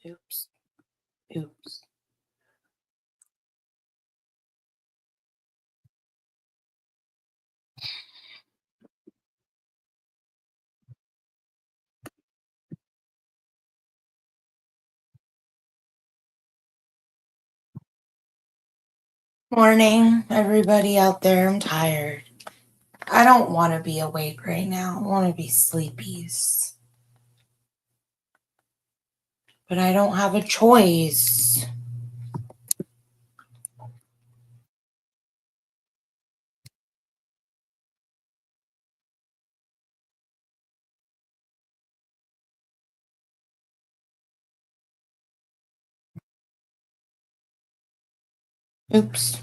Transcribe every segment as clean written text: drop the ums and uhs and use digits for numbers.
Oops. Oops. Morning, everybody out there. I'm tired. I don't want to be awake right now. I want to be sleepies. But I don't have a choice. Oops.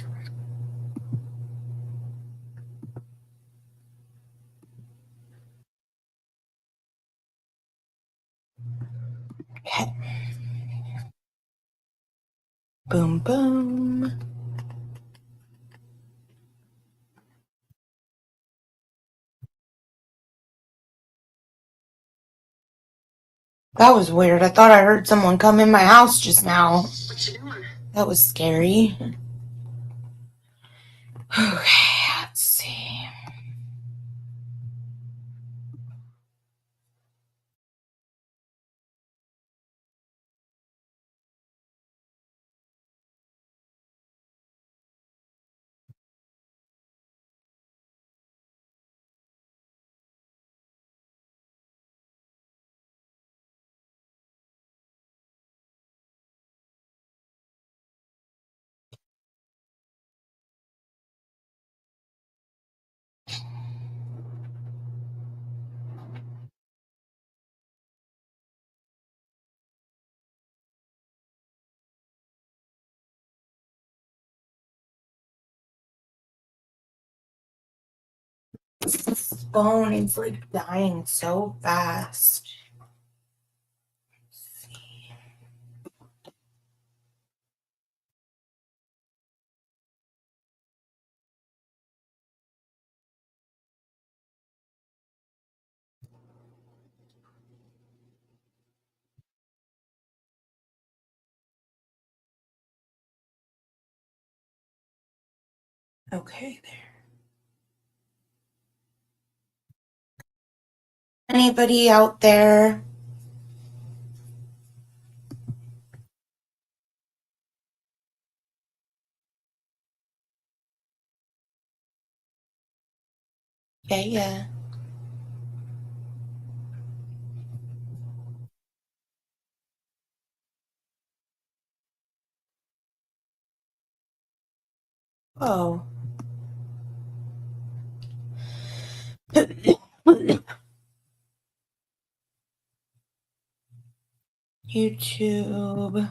Okay. Boom, boom. That was weird. I thought I heard someone come in my house just now. What you doing? That was scary. Okay, let's see. This phone is like dying so fast. Let's see. Okay, there. Anybody out there? Yeah. Oh. YouTube.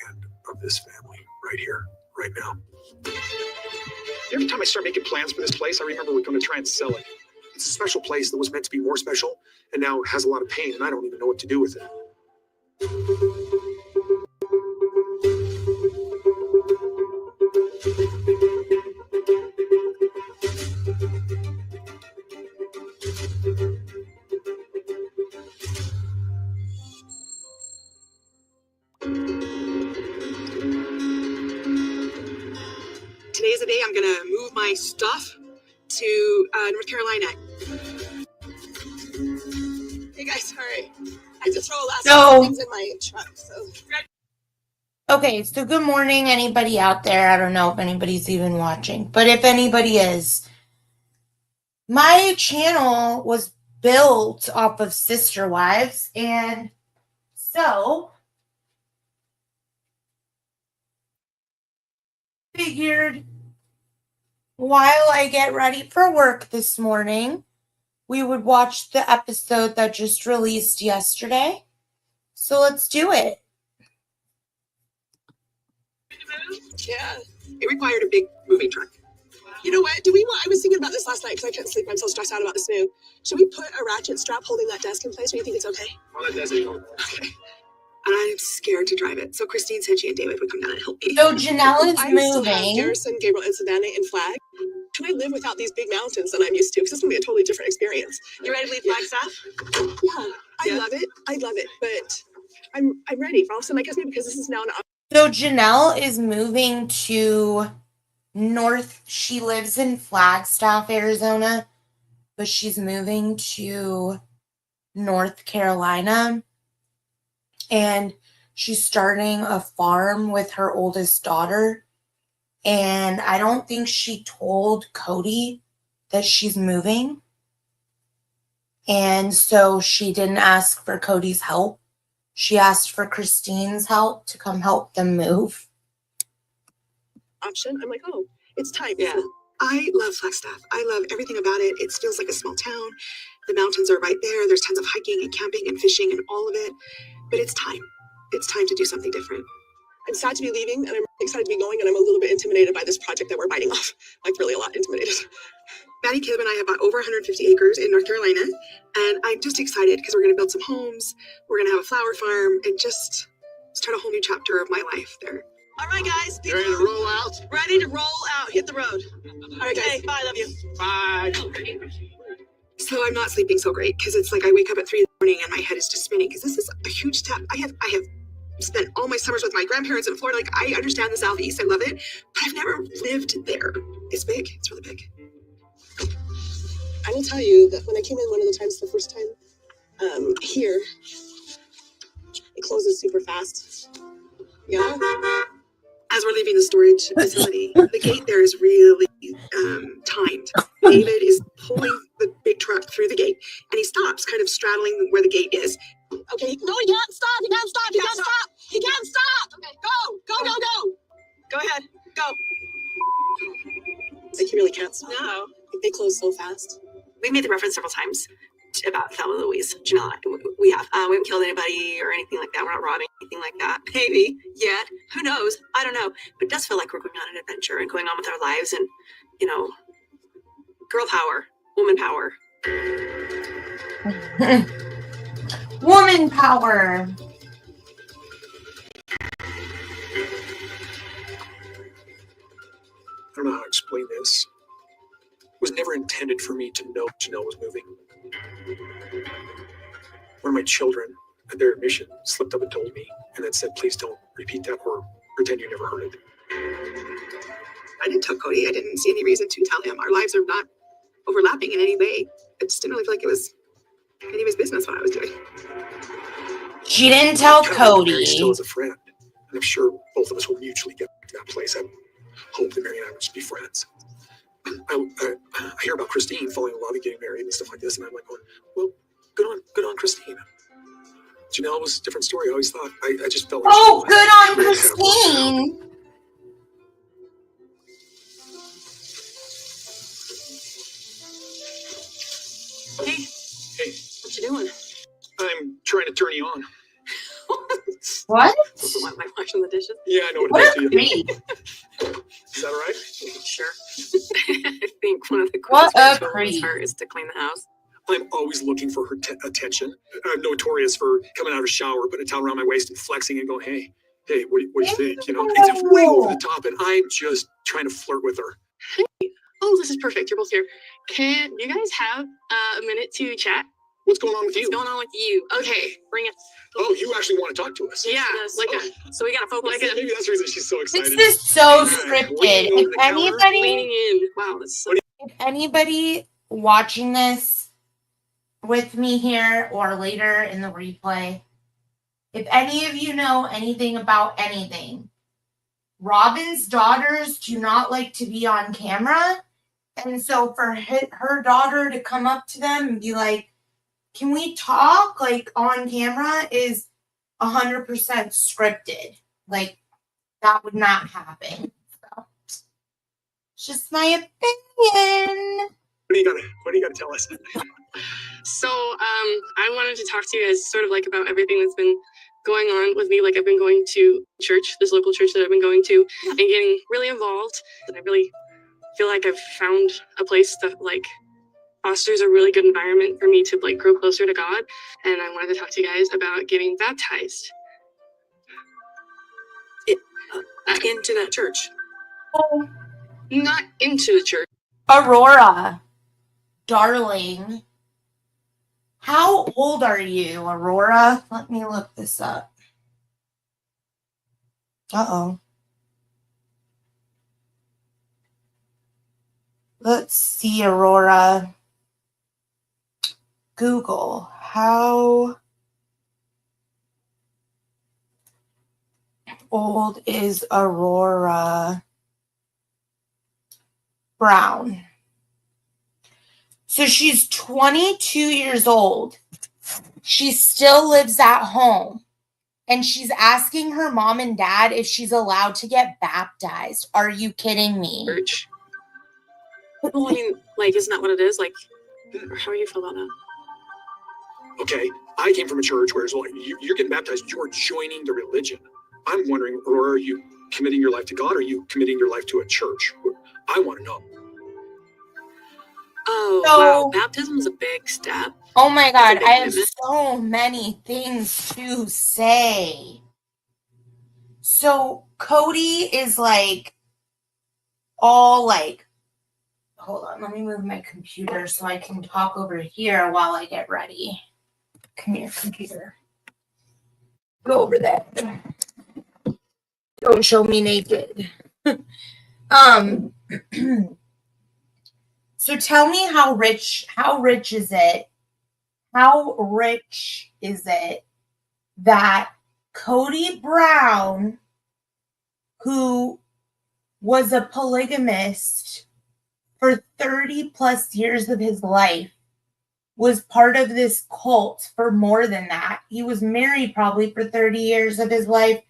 End of this family right here, right now. Every time I start making plans for this place, I remember we're going to try and sell it. It's a special place that was meant to be more special, and now it has a lot of pain, and I don't even know what to do with it. Today's the day I'm gonna move my stuff to North Carolina. Hey guys, sorry. I had to throw a lot of things in my truck. Okay, so good morning, anybody out there. I don't know if anybody's even watching, but if anybody is, my channel was built off of Sister Wives, and so figured while I get ready for work this morning, we would watch the episode that just released yesterday. So let's do it. Yeah. It required a big moving truck. You know what? I was thinking about this last night because I couldn't sleep. I'm so stressed out about this move. Should we put a ratchet strap holding that desk in place, or do you think it's okay? Well, that doesn't go. Okay. I'm scared to drive it. So Christine said she and David would come down and help me. So Janelle is I still have moving. Garrison, Gabriel, and Savannah in Flag. Can I live without these big mountains that I'm used to? Because this is going to be a totally different experience. You ready to leave Flagstaff? Yeah, I love it. I love it. But I'm ready. All of a sudden, I guess maybe because this is now an So Janelle is moving to North. She lives in Flagstaff, Arizona, but she's moving to North Carolina. And she's starting a farm with her oldest daughter. And I don't think she told Cody that she's moving. And so she didn't ask for Cody's help. She asked for Christine's help to come help them move. option. I'm like, oh, it's time. Yeah. I love Flagstaff. I love everything about it. It feels like a small town. The mountains are right there. There's tons of hiking and camping and fishing and all of it. But it's time. It's time to do something different. I'm sad to be leaving and I'm excited to be going, and I'm a little bit intimidated by this project that we're biting off. Like, really a lot intimidated. Maddie, Caleb, and I have bought over 150 acres in North Carolina, and I'm just excited because we're going to build some homes. We're going to have a flower farm and just start a whole new chapter of my life there. All right, guys. You ready to roll out? Ready to roll out. Hit the road. All right, Okay, guys. bye. Love you. Bye. So I'm not sleeping so great because it's like I wake up at 3 in the morning and my head is just spinning because this is a huge step. I have spent all my summers with my grandparents in Florida. Like, I understand the Southeast. I love it, but I've never lived there. It's big. It's really big. I will tell you that when I came in one of the times, the first time here, it closes super fast. Yeah. As we're leaving the storage facility, the gate there is really timed. David is pulling the big truck through the gate, and he stops, kind of straddling where the gate is. Okay, no, he can't stop. He can't stop. He can't stop. He can't stop. Okay, go. Go ahead. Go. Like, he really can't stop. No. They close so fast. We made the reference several times about Thelma and Louise. Janelle, we have. We haven't killed anybody or anything like that. We're not robbing anything like that. Maybe yet. Who knows? I don't know. But it does feel like we're going on an adventure and going on with our lives, and girl power, woman power. Woman power. I don't know how to explain this. It was never intended for me to know Janelle was moving. One of my children, at their admission, slipped up and told me, and then said, please don't repeat that or pretend you never heard it. I didn't tell Cody. I didn't see any reason to tell him. Our lives are not overlapping in any way. I just didn't really feel like it was any of his business what I was doing. She didn't tell Kind of like Cody. Mary still as a friend, and I'm sure both of us will mutually get back to that place. I hope that Mary and I would just be friends. I hear about Christine falling in love and getting married and stuff like this, and I'm like going, well, good on Christine. Janelle was a different story. I always thought. I just felt like Oh, she- good on really kind of worked out. Christine. Hey, Hey, what you doing? I'm trying to turn you on. What? What, am I washing the dishes? Yeah, I know what it What is a to you. creep. Is that all right? Sure. I think one of the What quickest a ways to release creep. her is to clean the house. I'm always looking for her attention. I'm notorious for coming out of a shower, putting a towel around my waist, and flexing and going, hey, what do you think? It's way over the top, and I'm just trying to flirt with her. Oh, this is perfect. You're both here. Can you guys have a minute to chat? What's going on with you? What's going on with you? Okay, bring it. Oh, you actually want to talk to us? Yeah, like So we gotta focus. Like a- Maybe that's the reason she's so excited. This is so Leaning scripted. over If the counter. anybody, leaning in. Wow, that's so if anybody watching this with me here or later in the replay, if any of you know anything about anything, Robin's daughters do not like to be on camera. And so for her daughter to come up to them and be like, can we talk like on camera is 100% scripted. Like that would not happen. So it's just my opinion. What do you gotta tell us? So, I wanted to talk to you guys sort of like about everything that's been going on with me. Like I've been going to church, this local church that I've been going to, and getting really involved. And I really feel like I've found a place that like fosters a really good environment for me to like grow closer to God. And I wanted to talk to you guys about getting baptized. Into that church. Oh, Not into the church. Aurora, darling, how old are you, Aurora? Let me look this up. Uh-oh. Let's see, Aurora. Google, how old is Aurora Brown? So she's 22 years old. She still lives at home. And she's asking her mom and dad if she's allowed to get baptized. Are you kidding me? Church. Well, I mean, like, isn't that what it is? Like, how do you feel about that? Okay, I came from a church where it's like, you're getting baptized, you're joining the religion. I'm wondering, or are you committing your life to God, or are you committing your life to a church? I want to know. Oh, So- wow. Baptism is a big step. Oh my That's a God, big I have commitment. so many things to say. So Cody is like, all like, hold on, let me move my computer so I can talk over here while I get ready. Come here, computer. Go over there. Don't show me naked. So tell me how rich is it? How rich is it that Cody Brown, who was a polygamist for 30 plus years of his life, was part of this cult for more than that? He was married probably for 30 years of his life,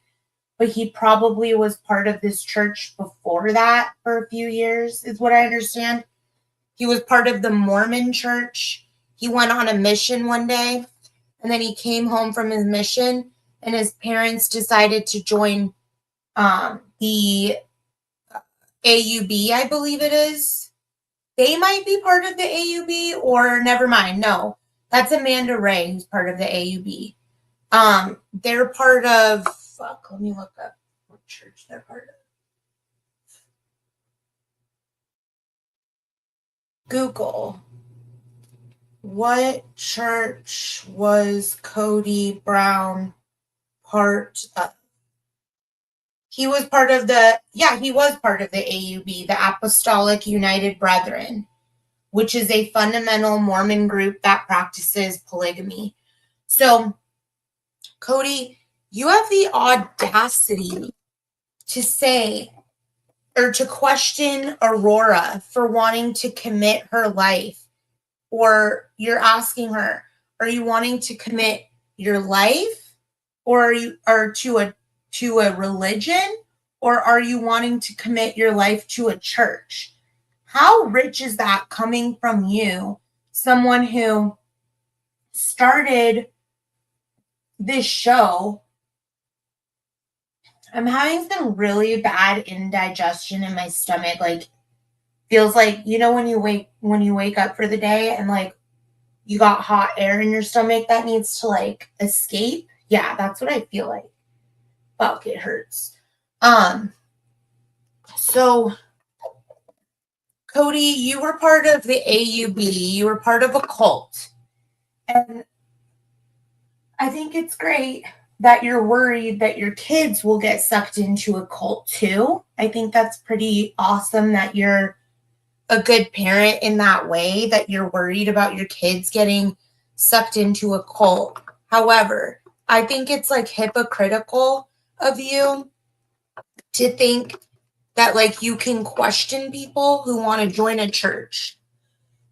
but he probably was part of this church before that for a few years, is what I understand. He was part of the Mormon church. He went on a mission one day, and then he came home from his mission, and his parents decided to join the AUB, I believe it is. They might be part of the AUB, or never mind. No, that's Amanda Ray, who's part of the AUB. They're part of, let me look up what church they're part of. Google. What church was Cody Brown part of? He was part of the AUB, the Apostolic United Brethren, which is a fundamental Mormon group that practices polygamy. So, Cody, you have the audacity to say, or to question Aurora for wanting to commit her life. Or you're asking her, are you wanting to commit your life, or to a religion, or are you wanting to commit your life to a church? How rich is that coming from you, someone who started this show? I'm having some really bad indigestion in my stomach. Like, feels like, you know, when you wake up for the day and like you got hot air in your stomach that needs to like escape. Yeah, that's what I feel like. Fuck, it hurts. So Cody, you were part of the AUB. You were part of a cult. And I think it's great that you're worried that your kids will get sucked into a cult too. I think that's pretty awesome that you're a good parent in that way, that you're worried about your kids getting sucked into a cult. However, I think it's like hypocritical of you to think that like you can question people who want to join a church.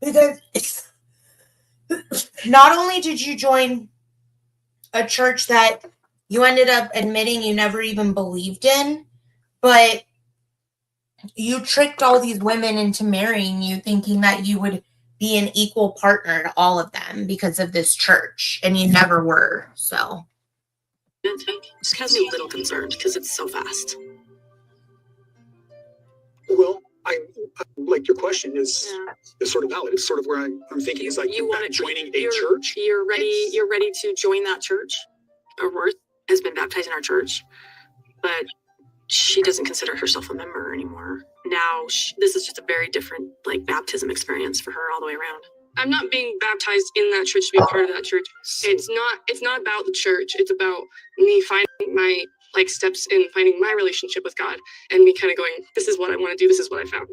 Because not only did you join a church that you ended up admitting you never even believed in, but you tricked all these women into marrying you, thinking that you would be an equal partner to all of them because of this church, and you never were. So It just has me a little concerned because it's so fast. Well, I like your question is Yeah. sort of valid. It's sort of where I'm thinking is like You want to joining a church. You're ready to join that church. Aurora has been baptized in our church, but she doesn't consider herself a member anymore. Now this is just a very different like baptism experience for her all the way around. I'm not being baptized in that church to be part of that church. It's not about the church. It's about me finding my like steps in finding my relationship with God and me kind of going, this is what I want to do. This is what I found.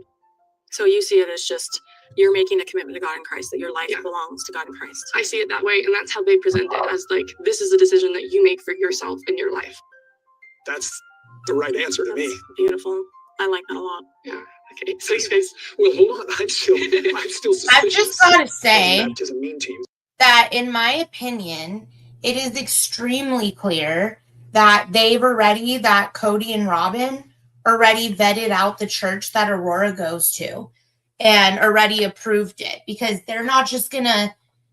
So you see it as just you're making a commitment to God in Christ, that your life belongs to God in Christ. I see it that way, and that's how they present it, as like, this is a decision that you make for yourself in your life. That's the right answer to me. That's beautiful. I like that a lot. Yeah. Okay. So you guys, Well, hold on. I'm still suspicious. I've just got to What does say baptism mean to you? that, in my opinion, it is extremely clear that that Cody and Robin already vetted out the church that Aurora goes to and already approved it, because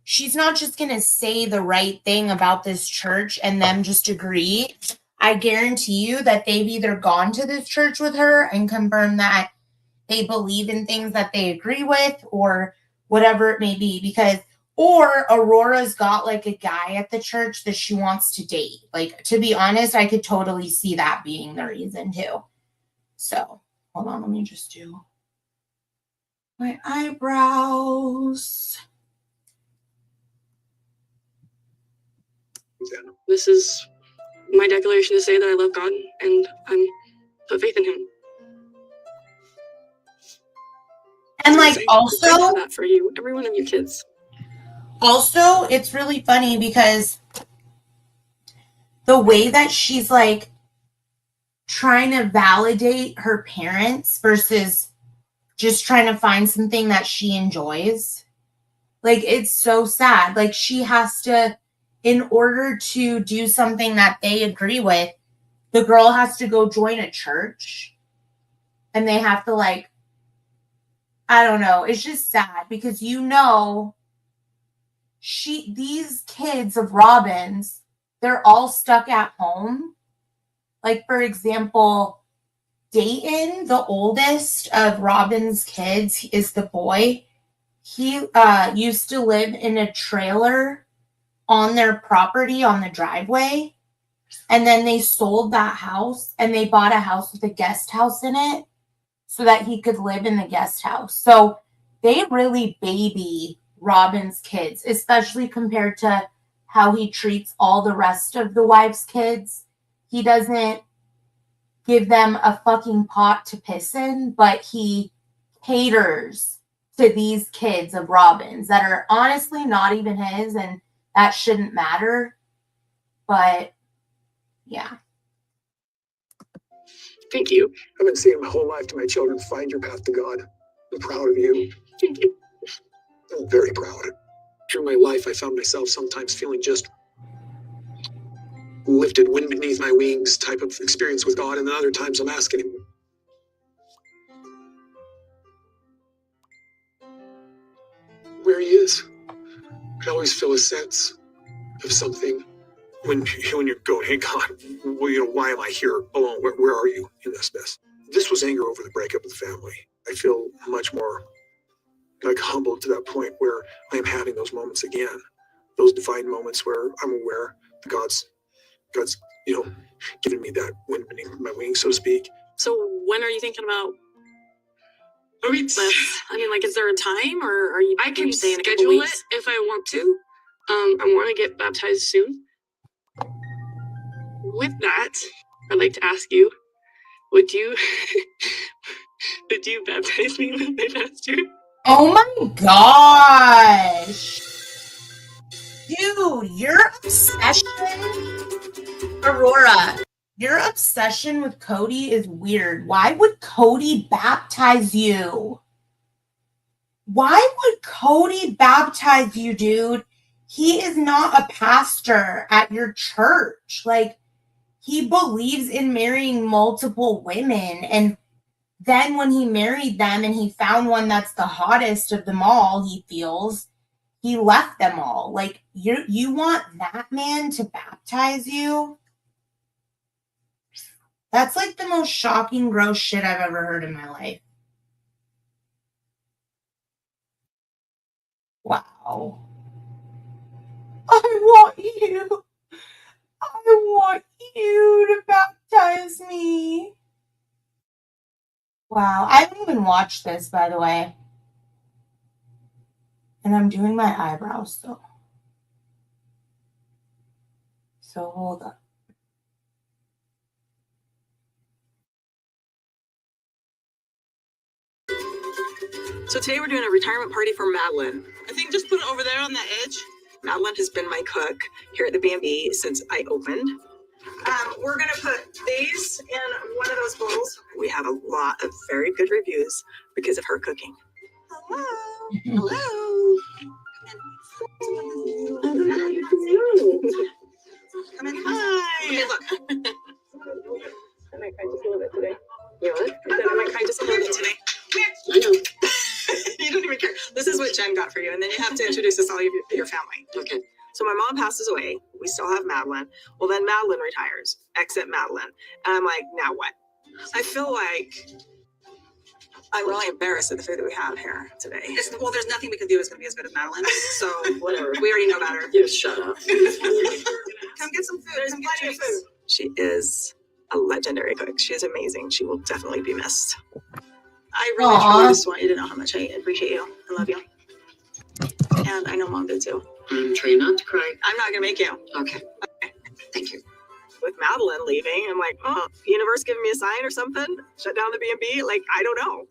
she's not just gonna say the right thing about this church and them just agree. I guarantee you that they've either gone to this church with her and confirmed that they believe in things that they agree with or whatever it may be, or Aurora's got like a guy at the church that she wants to date. Like, to be honest, I could totally see that being the reason too. So, hold on, let me just do my eyebrows. this is my declaration to say that I love God and I'm put faith in Him. And like, also, that for you, every one of your kids. Also, it's really funny because the way that she's like trying to validate her parents versus just trying to find something that she enjoys. Like, it's so sad. Like, she has to, in order to do something that they agree with, the girl has to go join a church. And they have to, like, I don't know. It's just sad because, these kids of Robin's, they're all stuck at home. Like, for example, Dayton, the oldest of Robin's kids, is the boy. He used to live in a trailer on their property on the driveway. And then they sold that house and they bought a house with a guest house in it so that he could live in the guest house. So they really baby Robin's kids, especially compared to how he treats all the rest of the wife's kids. He doesn't give them a fucking pot to piss in, but he caters to these kids of Robin's that are honestly not even his, and that shouldn't matter. But yeah. Thank you. I've been saying my whole life to my children, find your path to God. I'm proud of you. Thank you. I'm very proud. Through my life, I found myself sometimes feeling just lifted, wind beneath my wings type of experience with God, and then other times I'm asking Him, where He is. I always feel a sense of something when you're going, hey God, well, why am I here alone? Where are you in this mess? This was anger over the breakup of the family. I feel much more like humbled to that point where I am having those moments again, those divine moments where I'm aware that God's giving me that wind beneath my wings, so to speak. So when are you thinking about? I mean, Is there a time, or are you? I can say in a couple schedule it weeks? if I want to. I want to get baptized soon. With that, I'd like to ask you, would you baptize me with my pastor? Oh my gosh. Dude, your obsession, Aurora, your obsession with Cody is weird. Why would Cody baptize you? Why would Cody baptize you, dude? He is not a pastor at your church. Like, he believes in marrying multiple women. And then when he married them and he found one that's the hottest of them all, he feels, he left them all. Like, you want that man to baptize you? That's like the most shocking, gross shit I've ever heard in my life. Wow. I want you. I want you to baptize me. Wow. I haven't even watched this, by the way. And I'm doing my eyebrows, so. So hold up. So today we're doing a retirement party for Madeline. I think just put it over there on the edge. Madeline has been my cook here at the B&B since I opened. We're gonna put these in one of those bowls. We have a lot of very good reviews because of her cooking. Hello. Hello. Come in. Hi. Okay, look. I might cry just a little bit today. You what? I said I might cry just a little bit today. I know. You don't even care. This is what Jen got for you, and then you have to introduce us all of your family. Okay. So my mom passes away. We still have Madeline. Well, then Madeline retires. Exit Madeline. And I'm like, now what? I feel like I'm really embarrassed at the food that we have here today. Well, there's nothing we can do that's going to be as good as Madeline. So whatever. We already know about her. You shut up. Come get some food. There's plenty of food. She is a legendary cook. She is amazing. She will definitely be missed. I really, truly just want you to know how much I appreciate you and love you. And I know Mom did too. I'm trying not to cry. I'm not gonna make you. Okay. Thank you. With Madeline leaving, I'm like, oh, the universe giving me a sign or something? Shut down the B&B? Like, I don't know.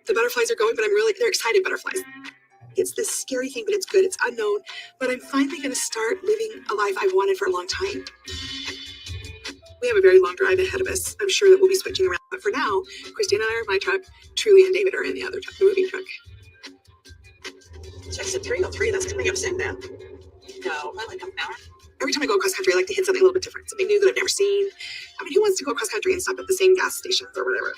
The butterflies are going, but they're excited butterflies. It's this scary thing, but it's good. It's unknown. But I'm finally going to start living a life I've wanted for a long time. We have a very long drive ahead of us. I'm sure that we'll be switching around. But for now, Christine and I are in my truck. Truly and David are in the other truck, the moving truck. Exit 303, that's coming up soon then. No, I like them now. Every time I go across country, I like to hit something a little bit different, something new that I've never seen. I mean, who wants to go across country and stop at the same gas stations or whatever?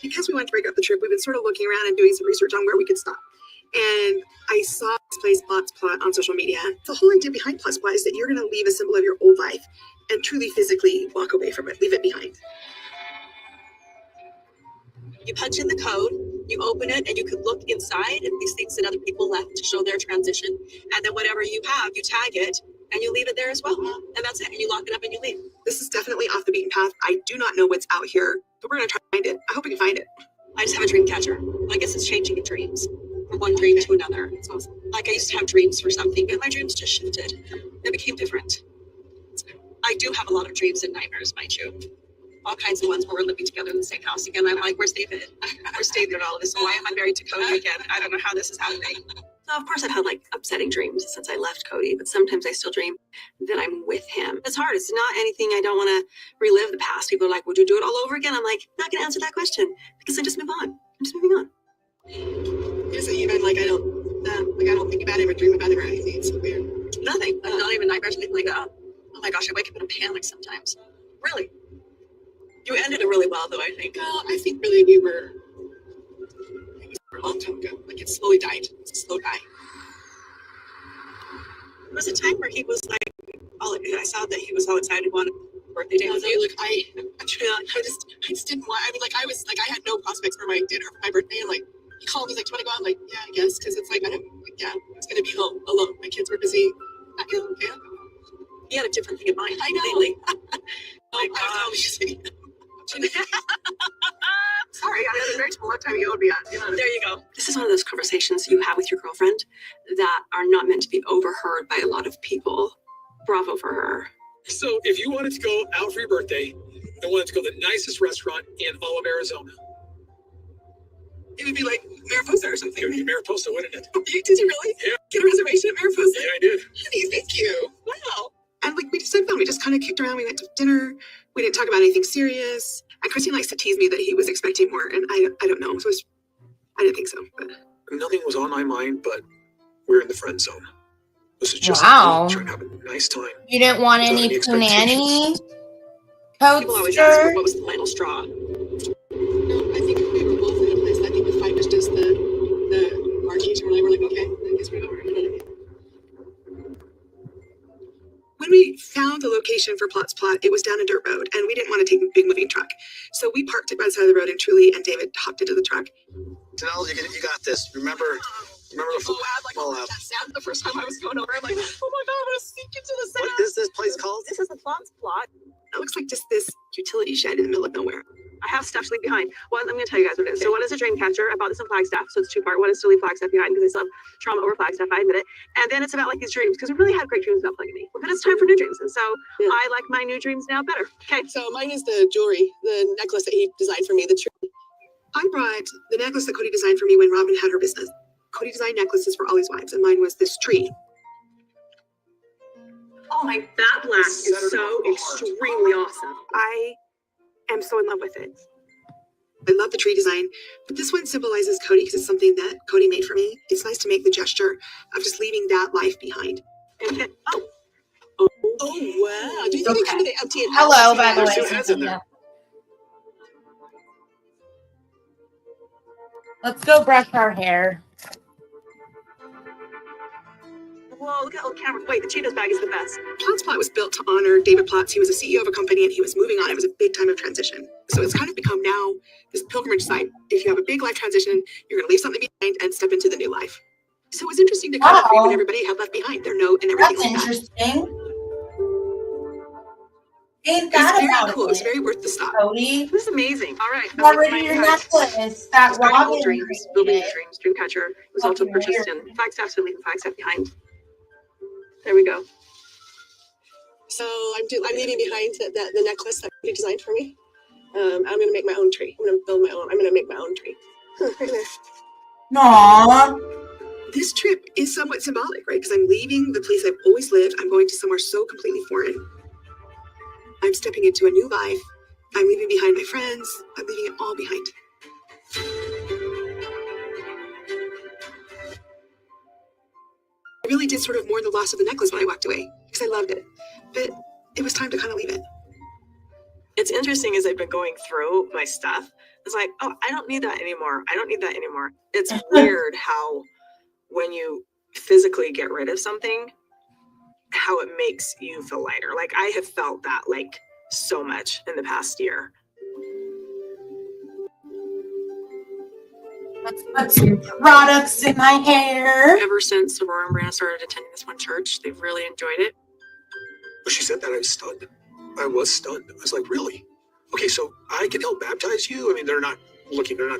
Because we wanted to break up the trip, we've been sort of looking around and doing some research on where we could stop. And I saw this place, Plot's Plot, on social media. The whole idea behind Plot's Plot is that you're going to leave a symbol of your old life and truly physically walk away from it, leave it behind. You punch in the code, you open it, and you can look inside at these things that other people left to show their transition. And then whatever you have, you tag it, and you leave it there as well. And that's it. And you lock it up and you leave. This is definitely off the beaten path. I do not know what's out here, but we're going to try to find it. I hope we can find it. I just have a dream catcher. I guess it's changing in dreams from one dream to another. It's awesome. Like I used to have dreams for something, but my dreams just shifted. They became different. I do have a lot of dreams and nightmares, mind you. All kinds of ones where we're living together in the same house again. I'm like, where's David? Where's David and all of this? Why am I married to Cody again? I don't know how this is happening. So of course I've had like upsetting dreams since I left Cody, but sometimes I still dream that I'm with him. It's hard. It's not anything. I don't want to relive the past. People are like, would you do it all over again? I'm like, not going to answer that question because I just move on. I'm just moving on. Is it even like I don't think about it or dream about it or anything? It's so weird. Nothing. Not even nightmares or anything like that. Oh my gosh, I wake up in a panic sometimes. Really? You ended it really well, though, I think. Well, I think really we were a long time ago. Like it slowly died. It's a slow die. There was a time where he was like, I saw that he was all excited, wanted a birthday day with you. Like I just didn't want. I mean, like I was like I had no prospects for my dinner for my birthday. And like he called me, he's like, "Do you want to go out?" I'm like, "Yeah, I guess," because it's like I don't. Like, yeah, it's gonna be home alone. My kids were busy. Yeah. He had a different thing in mind. I know. Completely. Oh my gosh. Sorry, I was married for a long time. You owed me on. There you go. This is one of those conversations you have with your girlfriend that are not meant to be overheard by a lot of people. Bravo for her. So if you wanted to go out for your birthday and wanted to go to the nicest restaurant in all of Arizona, It would be like Mariposa or something. it would be Mariposa, wouldn't it? Did you really? Yeah. Get a reservation at Mariposa? Yeah, I did. Honey, thank you. Wow. And like we just had fun. We just kind of kicked around. We went to dinner. We didn't talk about anything serious. And Christine likes to tease me that he was expecting more, and I don't know. So I didn't think so. But Nothing was on my mind, but we're in the friend zone. This is just Wow. trying to have a nice time. You didn't want Without any any punani People always ask coaster? what was the final straw. no, I think we were both in a place. I think the fight was just the marquee, and we're like, okay, I guess we're over. location for Plot's Plot. It was down a dirt road, and we didn't want to take a big moving truck. So we parked it by the side of the road, and Truly and David hopped into the truck. Janelle, you got this. Remember the Oh, wow, like, full that sound the first time I was going over. I'm like, oh my God, I'm going to sneak into the sound. What is this place called? This is the Plot's Plot. It looks like just this utility shed in the middle of nowhere. I have stuff to leave behind. One, I'm going to tell you guys what it is. So one is a dream catcher. I bought this in Flagstaff, so it's two-part. One is to leave Flagstaff behind because I still have trauma over Flagstaff. I admit it. And then it's about like these dreams because we really had great dreams about Polygamy. But it's time for new dreams, and so I like my new dreams now better. Okay. So mine is the jewelry, the necklace that he designed for me, the tree. I brought the necklace that Cody designed for me when Robin had her business. Cody designed necklaces for all his wives, and mine was this tree. Oh my, that black is so extremely awesome. I am so in love with it. I love the tree design, but this one symbolizes Cody because it's something that Cody made for me. It's nice to make the gesture of just leaving that life behind. And then, Oh wow! Do you think it could be the empty? Hello, by the There's way. two heads in there. Let's go brush our hair. whoa, look at old camera. Wait, the Cheetos bag is the best. Plot's Plot was built to honor David Plotz. He was a CEO of a company and he was moving on. It was a big time of transition. So it's kind of become now this pilgrimage site. If you have a big life transition, you're going to leave something behind and step into the new life. So it was interesting to kind of read what everybody had left behind, their note and everything That's like that. interesting. Ain't It's that very about cool. It's it, very worth the stop. Cody? This is amazing. All right. Already your necklace. That Robin Dreams, building created. dreams, Dreamcatcher was also Fucking purchased weird. in Flagstaff, so leaving Flagstaff behind. There we go. So I'm leaving behind the necklace that he designed for me. I'm going to make my own tree. I'm going to build my own. I'm going to make my own tree. Right there. Aww. This trip is somewhat symbolic, right? Because I'm leaving the place I've always lived. I'm going to somewhere so completely foreign. I'm stepping into a new life. I'm leaving behind my friends. I'm leaving it all behind. I really did sort of mourn the loss of the necklace when I walked away because I loved it. But it was time to kind of leave it. It's interesting as I've been going through my stuff. It's like, oh, I don't need that anymore. I don't need that anymore. It's weird how when you physically get rid of something, how it makes you feel lighter. Like I have felt that like so much in the past year. Let's put some products in my hair. Ever since Aurora and Brianna started attending this one church, they've really enjoyed it. When she said that, I was stunned. I was like, really? Okay, so I can help baptize you? I mean, they're not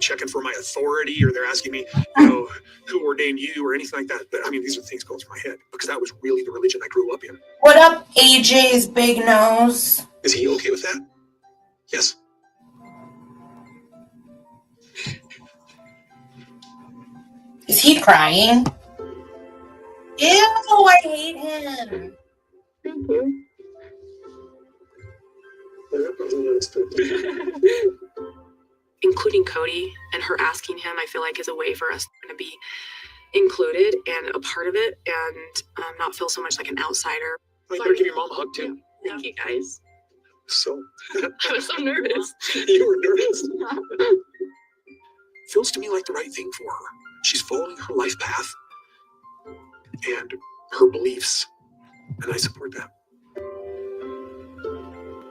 checking for my authority or they're asking me, who ordained you or anything like that. But I mean, these are things going through my head because that was really the religion I grew up in. What up, AJ's big nose? Is he okay with that? Yes. Is he crying? Ew, I hate him. Thank you. Including Cody and her asking him, I feel like is a way for us to be included and a part of it and not feel so much like an outsider. You better give your mom a hug too. Thank you guys. So, I was so nervous. you were nervous. Feels to me like the right thing for her. She's following her life path and her beliefs, and I support that.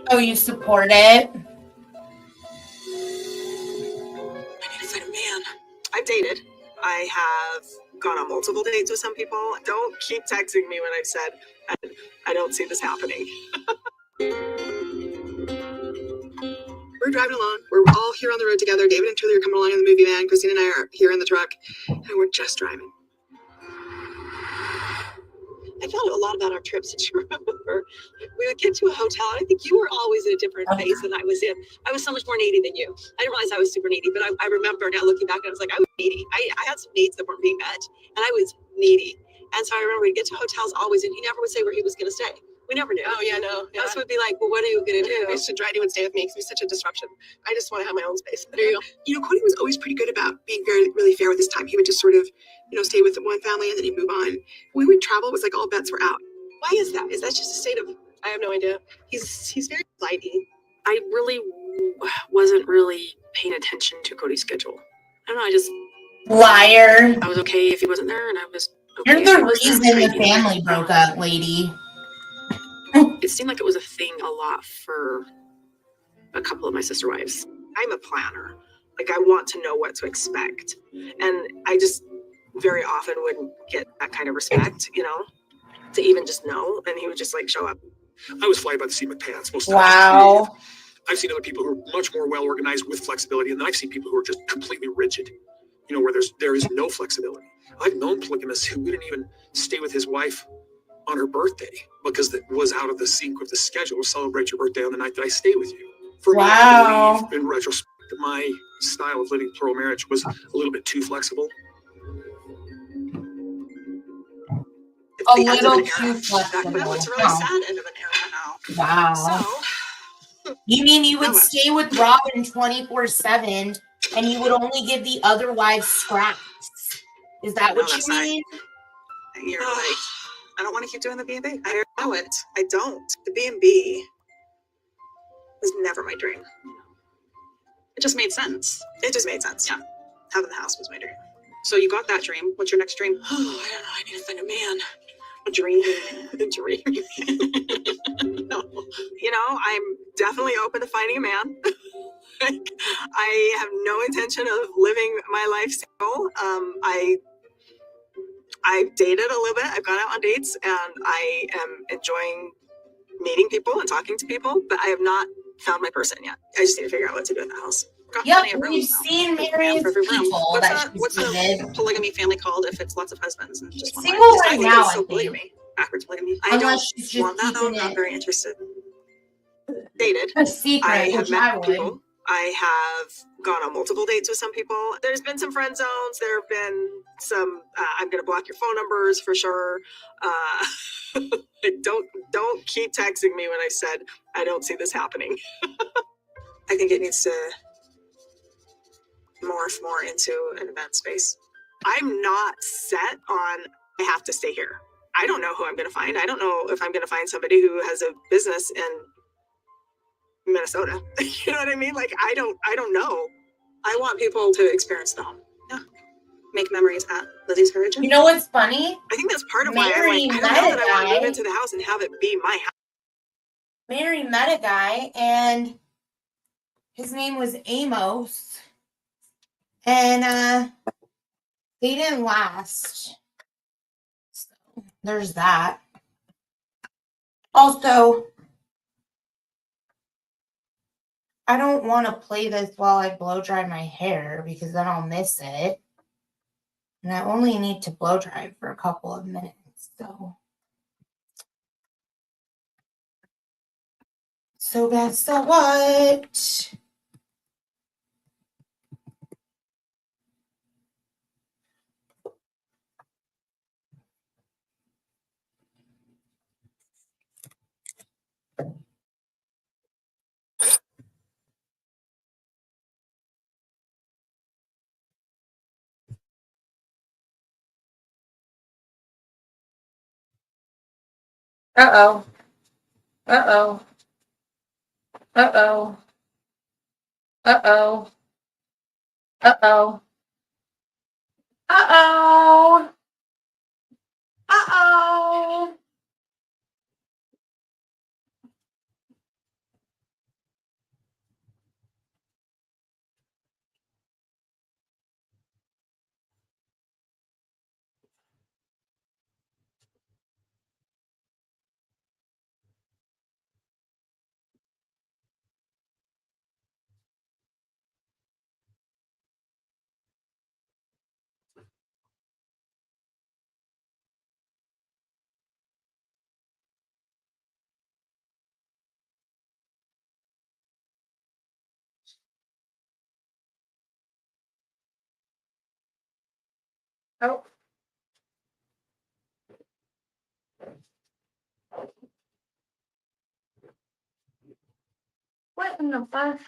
Oh, you support it? I need to find a man. I've dated. I have gone on multiple dates with some people. Don't keep texting me when I've said I don't see this happening. We're driving along. We're all here on the road together. David and Truly are coming along in the movie van. Christine and I are here in the truck, and we're just driving. I found a lot about our trips. Did you remember? We would get to a hotel, and I think you were always in a different phase than I was in. I was so much more needy than you. I didn't realize I was super needy, but I remember now looking back, and I was like, I was needy. I had some needs that weren't being met, and I was needy. And so I remember we'd get to hotels always, and he never would say where he was going to stay. We never knew. Oh, yeah, no. Yeah. Us would be like, well, what are you going to do? I used to try to stay with me because it was such a disruption. I just want to have my own space. There you go. You know, Cody was always pretty good about being really fair with his time. He would just sort of, stay with one family and then he'd move on. When we would travel, it was like all bets were out. Why is that? Is that just a state of? I have no idea. He's very flighty. I really wasn't really paying attention to Cody's schedule. I don't know. Liar. I was okay if he wasn't there, and I was okay. You're if the he was there. reason the I was family broke up, lady. it seemed like it was a thing a lot for a couple of my sister wives. I'm a planner. Like, I want to know what to expect. And I just very often wouldn't get that kind of respect, to even just know. And he would just like show up. I was fly by the seat of my pants most times. Wow. I've seen other people who are much more well organized with flexibility, and then I've seen people who are just completely rigid. Where there is no flexibility. I've known polygamists who wouldn't even stay with his wife on her birthday because it was out of the sync with the schedule. Celebrate your birthday on the night that I stay with you. For me, I believe, in retrospect, that my style of living plural marriage was a little bit too flexible. A The end of little an too era. flexible. No, it's a really sad end of an era now. Wow. So You mean you would Now what? stay with Robin 24/7 and you would only give the other wives scraps? Is that No, what you that's not- mean? you're like, I don't want to keep doing the B&B. I know it. I don't. The B&B was never my dream. It just made sense. It just made sense. Yeah. Having the house was my dream. So you got that dream. What's your next dream? Oh, I don't know. I need to find a man. A dream. A dream. No. I'm definitely open to finding a man. Like, I have no intention of living my life single. I've dated a little bit. I've gone out on dates, and I am enjoying meeting people and talking to people, but I have not found my person yet. I just need to figure out what to do in the house. Got Yep, plenty of room, we've though. seen Room married for every room. people What's that what's she's dated. the polygamy family called if it's lots of husbands and just one Single wife? right I think now, it's I still think. polygamy. Backwards polygamy. I don't Unless she's just want that, though. I'm keeping not it very interested. Dated. a secret, I have which I met would. people. I have gone on multiple dates with some people. There's been some friend zones. There have been some. I'm gonna block your phone numbers for sure. Don't keep texting me when I said I don't see this happening. I think it needs to morph more into an event space. I'm not set on I have to stay here. I don't know who I'm gonna find. I don't know if I'm gonna find somebody who has a business in Minnesota. You know what I mean? Like, I don't know. I want people to experience the home. Make memories at Lizzie's Origin. You know what's funny? I think that's part of why Mary I don't know that I want to met a move guy. into the house and have it be my house. Mary met a guy, and his name was Amos, and they didn't last. So there's that. Also, I don't want to play this while I blow dry my hair because then I'll miss it. And I only need to blow dry for a couple of minutes. So that's the what? Uh-oh. Uh-oh. Uh-oh. Uh-oh. Uh-oh. Uh-oh. Uh-oh. Oh. What in the fuck?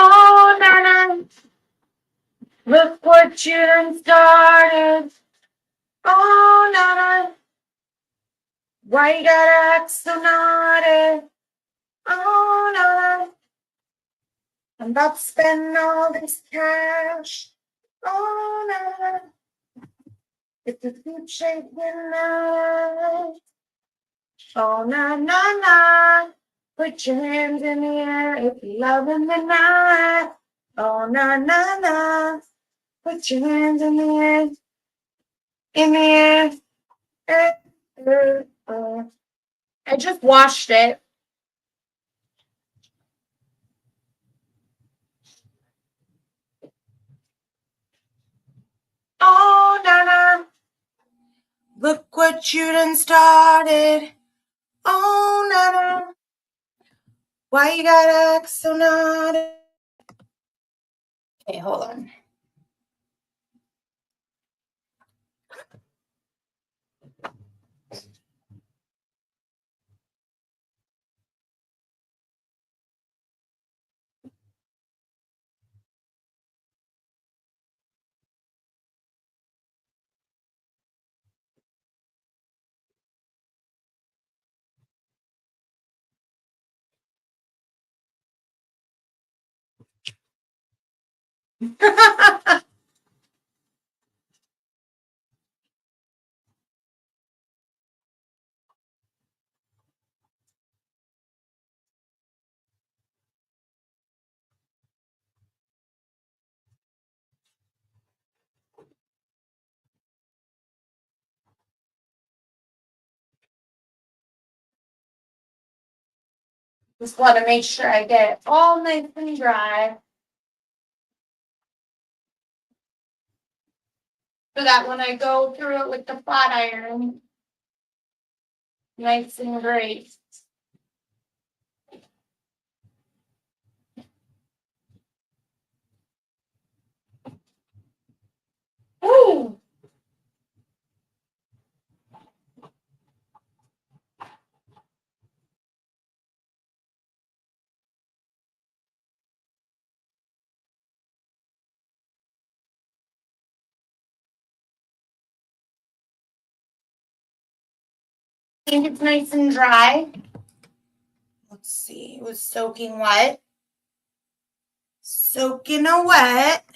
Oh, Nana, look what you done started. Oh, Nana, why you gotta act so naughty? Oh, Nana, I'm about to spend all this cash. Oh, Nana, it's a good shape tonight. Oh, na, na, na. Put your hands in the air if you're loving the night. Oh, na, na, na. Put your hands in the air. In the air. I just washed it. Oh, na, na. Look what you done started. Oh, na, na. Why you gotta act so naughty? Okay, hold on. Just want to make sure I get it all nice and dry. So that when I go through it with the flat iron, nice and great. Ooh. I think it's nice and dry. Let's see, it was soaking wet. Soaking wet.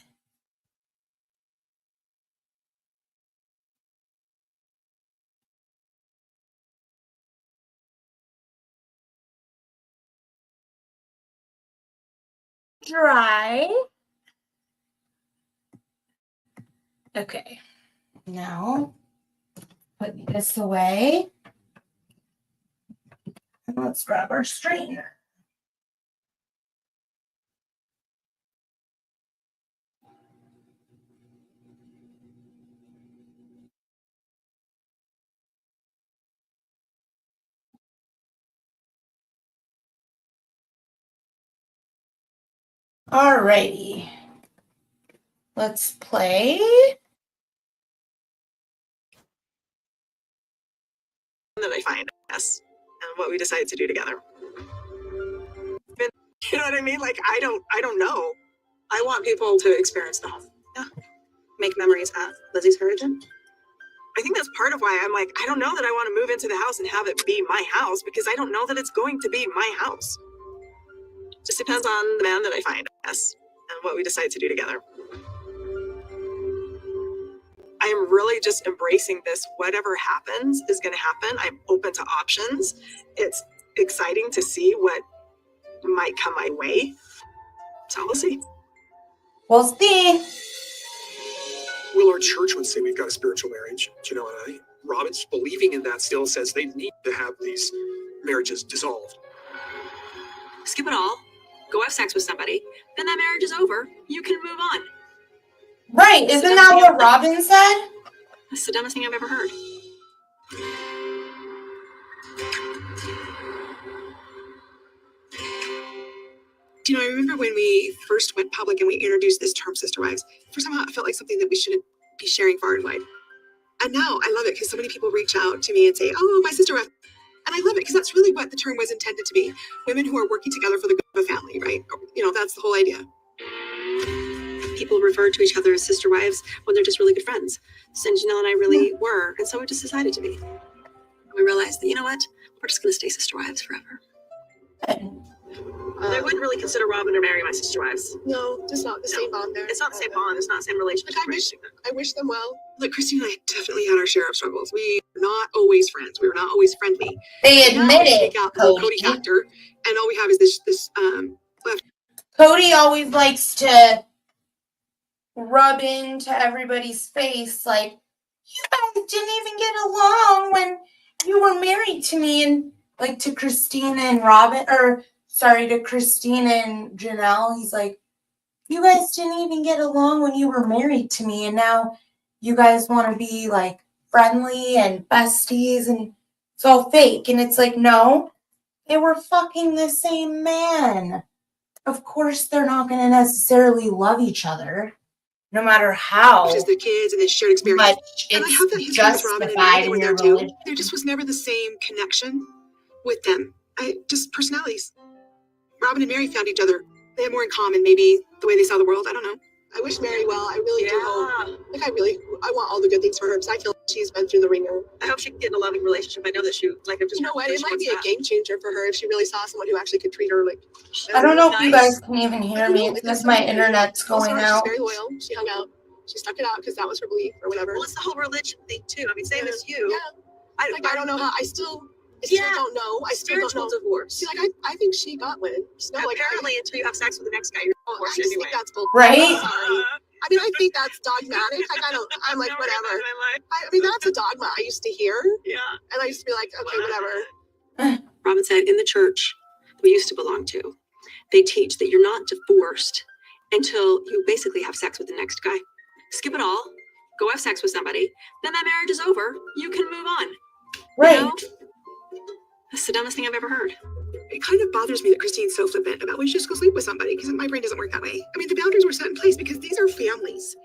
Dry. Okay, now put this away. And let's grab our strainer. Alrighty. Let's play. That I find us and what we decide to do together. You know what I mean? Like I don't know. I want people to experience the home. Yeah. Make memories at Lizzie's Heritage. I think that's part of why I'm like, I don't know that I want to move into the house and have it be my house because I don't know that it's going to be my house. Just depends on the man that I find us and what we decide to do together. I am really just embracing this. Whatever happens is going to happen. I'm open to options. It's exciting to see what might come my way. So we'll see. We'll see. Well, our church would say we've got a spiritual marriage, Janelle and I. Robin's believing in that still says they need to have these marriages dissolved. Skip it all, go have sex with somebody, then that marriage is over. You can move on. Right. Isn't that what Robin said? That's the dumbest thing I've ever heard. Do you know, I remember when we first went public and we introduced this term sister wives, for somehow it felt like something that we shouldn't be sharing far and wide. And now I love it because so many people reach out to me and say, oh, my sister wife. And I love it because that's really what the term was intended to be. Women who are working together for the good of a family, right? You know, that's the whole idea. People refer to each other as sister wives when they're just really good friends. And Janelle and I really were. And so we just decided to be. We realized that, you know what? We're just going to stay sister wives forever. I wouldn't really consider Robin or Mary my sister wives. No, just not the same bond there. It's not the same bond. It's not the same relationship. Like, I wish them well. Look, Christine and I definitely had our share of struggles. We were not always friends. We were not always friendly. They Now we admitted, take out the whole Cody Cody. factor, and all we have is this left. Cody always likes to rub into everybody's face like, you guys didn't even get along when you were married to me. And like to Christina and Robin, or sorry, to Christina and Janelle, he's like, you guys didn't even get along when you were married to me. And now you guys want to be like friendly and besties and it's all fake. And it's like, no, they were fucking the same man. Of course, they're not going to necessarily love each other, no matter how Which is the kids and this shared experience. much And I have that it's history with Robin and Mary justified that in were your there too. religion. There just was never the same connection with them. Just personalities. Robin and Mary found each other. They had more in common, maybe the way they saw the world. I don't know. I wish Mary well. I really do hope. Like, I want all the good things for her because I feel like she's been through the ringer. I hope she can get in a loving relationship. I know that I'm just. You know what? It might be a game changer for her if she really saw someone who actually could treat her like. I don't know if you Nice. guys can even hear I don't me. know, It's there's because my something- internet's Also, going she's out. very loyal. She hung out. She stuck it out because that was her belief or whatever. Well, it's the whole religion thing too. I mean, same Yeah. as you. Yeah. Like, I don't know how. I still Yeah. don't know. I still don't Spiritual know. divorce. See, like I think she got one. No, like Apparently, until you have sex with the next guy, you're I divorced just anyway. think that's bull. Right? Sorry. I mean, I think that's dogmatic. Like I'm like whatever. I mean, that's a dogma I used to hear, Yeah. and I used to be like, okay, whatever. Robin said, in the church we used to belong to, they teach that you're not divorced until you basically have sex with the next guy. Skip it all, go have sex with somebody, then that marriage is over. You can move on. Right. You know? That's the dumbest thing I've ever heard. It kind of bothers me that Christine's so flippant about, well, you should just go sleep with somebody, because my brain doesn't work that way. I mean, the boundaries were set in place because these are families.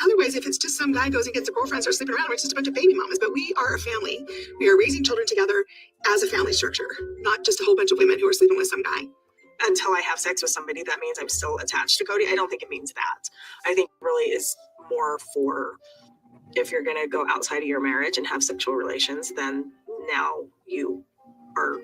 Otherwise, if it's just some guy goes and gets a girlfriend, starts sleeping around, we're just a bunch of baby mamas. But we are a family. We are raising children together as a family structure, not just a whole bunch of women who are sleeping with some guy. Until I have sex with somebody, that means I'm still attached to Cody. I don't think it means that. I think it really is more for if you're going to go outside of your marriage and have sexual relations, then now you are.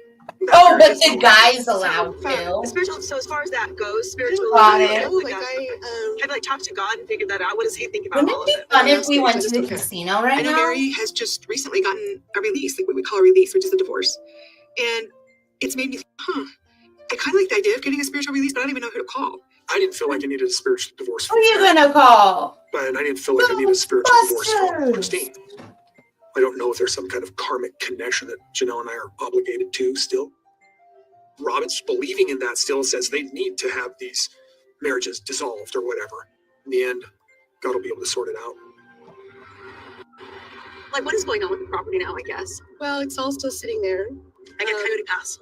Oh, but the guy's allowed to. Spiritual. So as far as that goes, spiritually, Got have it. you like talked to God and figured that out? What does He think about Wouldn't all it of be it? fun if we Honestly, went it's to just the okay. casino I right know now? Mary has just recently gotten a release, like what we call a release, which is a divorce. And it's made me think, I kind of like the idea of getting a spiritual release, but I don't even know who to call. I didn't feel like I needed a spiritual divorce Who are you gonna call? and I didn't feel like I needed a spiritual divorce from Ghostbusters! Christine. I don't know if there's some kind of karmic connection that Janelle and I are obligated to still. Robin's believing in that still says they need to have these marriages dissolved or whatever. In the end, God will be able to sort it out. Like, what is going on with the property now? I guess Well, it's all still sitting there. I get coyote pass.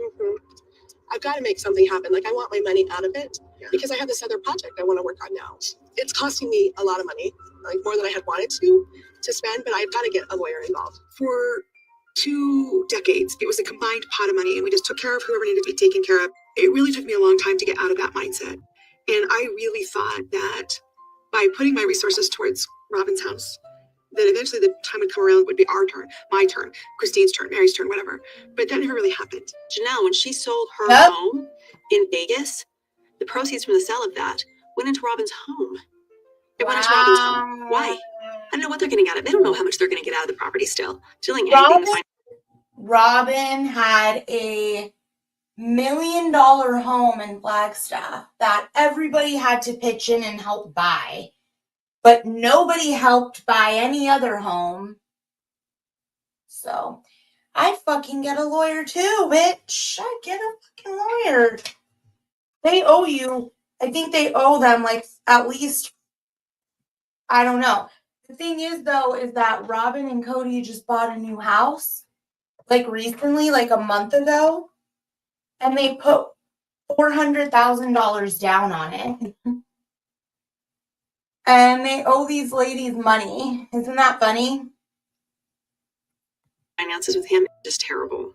I've got to make something happen. Like, I want my money out of it because I have this other project I want to work on now. It's costing me a lot of money, like more than I had wanted to spend, but I've got to get a lawyer involved. For 2 decades, it was a combined pot of money, and we just took care of whoever needed to be taken care of. It really took me a long time to get out of that mindset. And I really thought that by putting my resources towards Robin's house, that eventually the time would come around, it would be our turn, my turn, Christine's turn, Mary's turn, whatever. But that never really happened. Janelle, when she sold her Yep. home in Vegas, the proceeds from the sale of that went into Robin's home. It went into Robin's home. Why? I don't know what they're getting out of it. They don't know how much they're going to get out of the property still. Doing anything Robin, to find. Robin had a $1 million home in Flagstaff that everybody had to pitch in and help buy. but nobody helped buy any other home. So I fucking get a lawyer too, bitch. I get a fucking lawyer. They owe you. I think they owe them like at least, I don't know. The thing is though, is that Robin and Cody just bought a new house like recently, like a month ago, and they put $400,000 down on it. And they owe these ladies money. Isn't that funny? Finances with him is just terrible.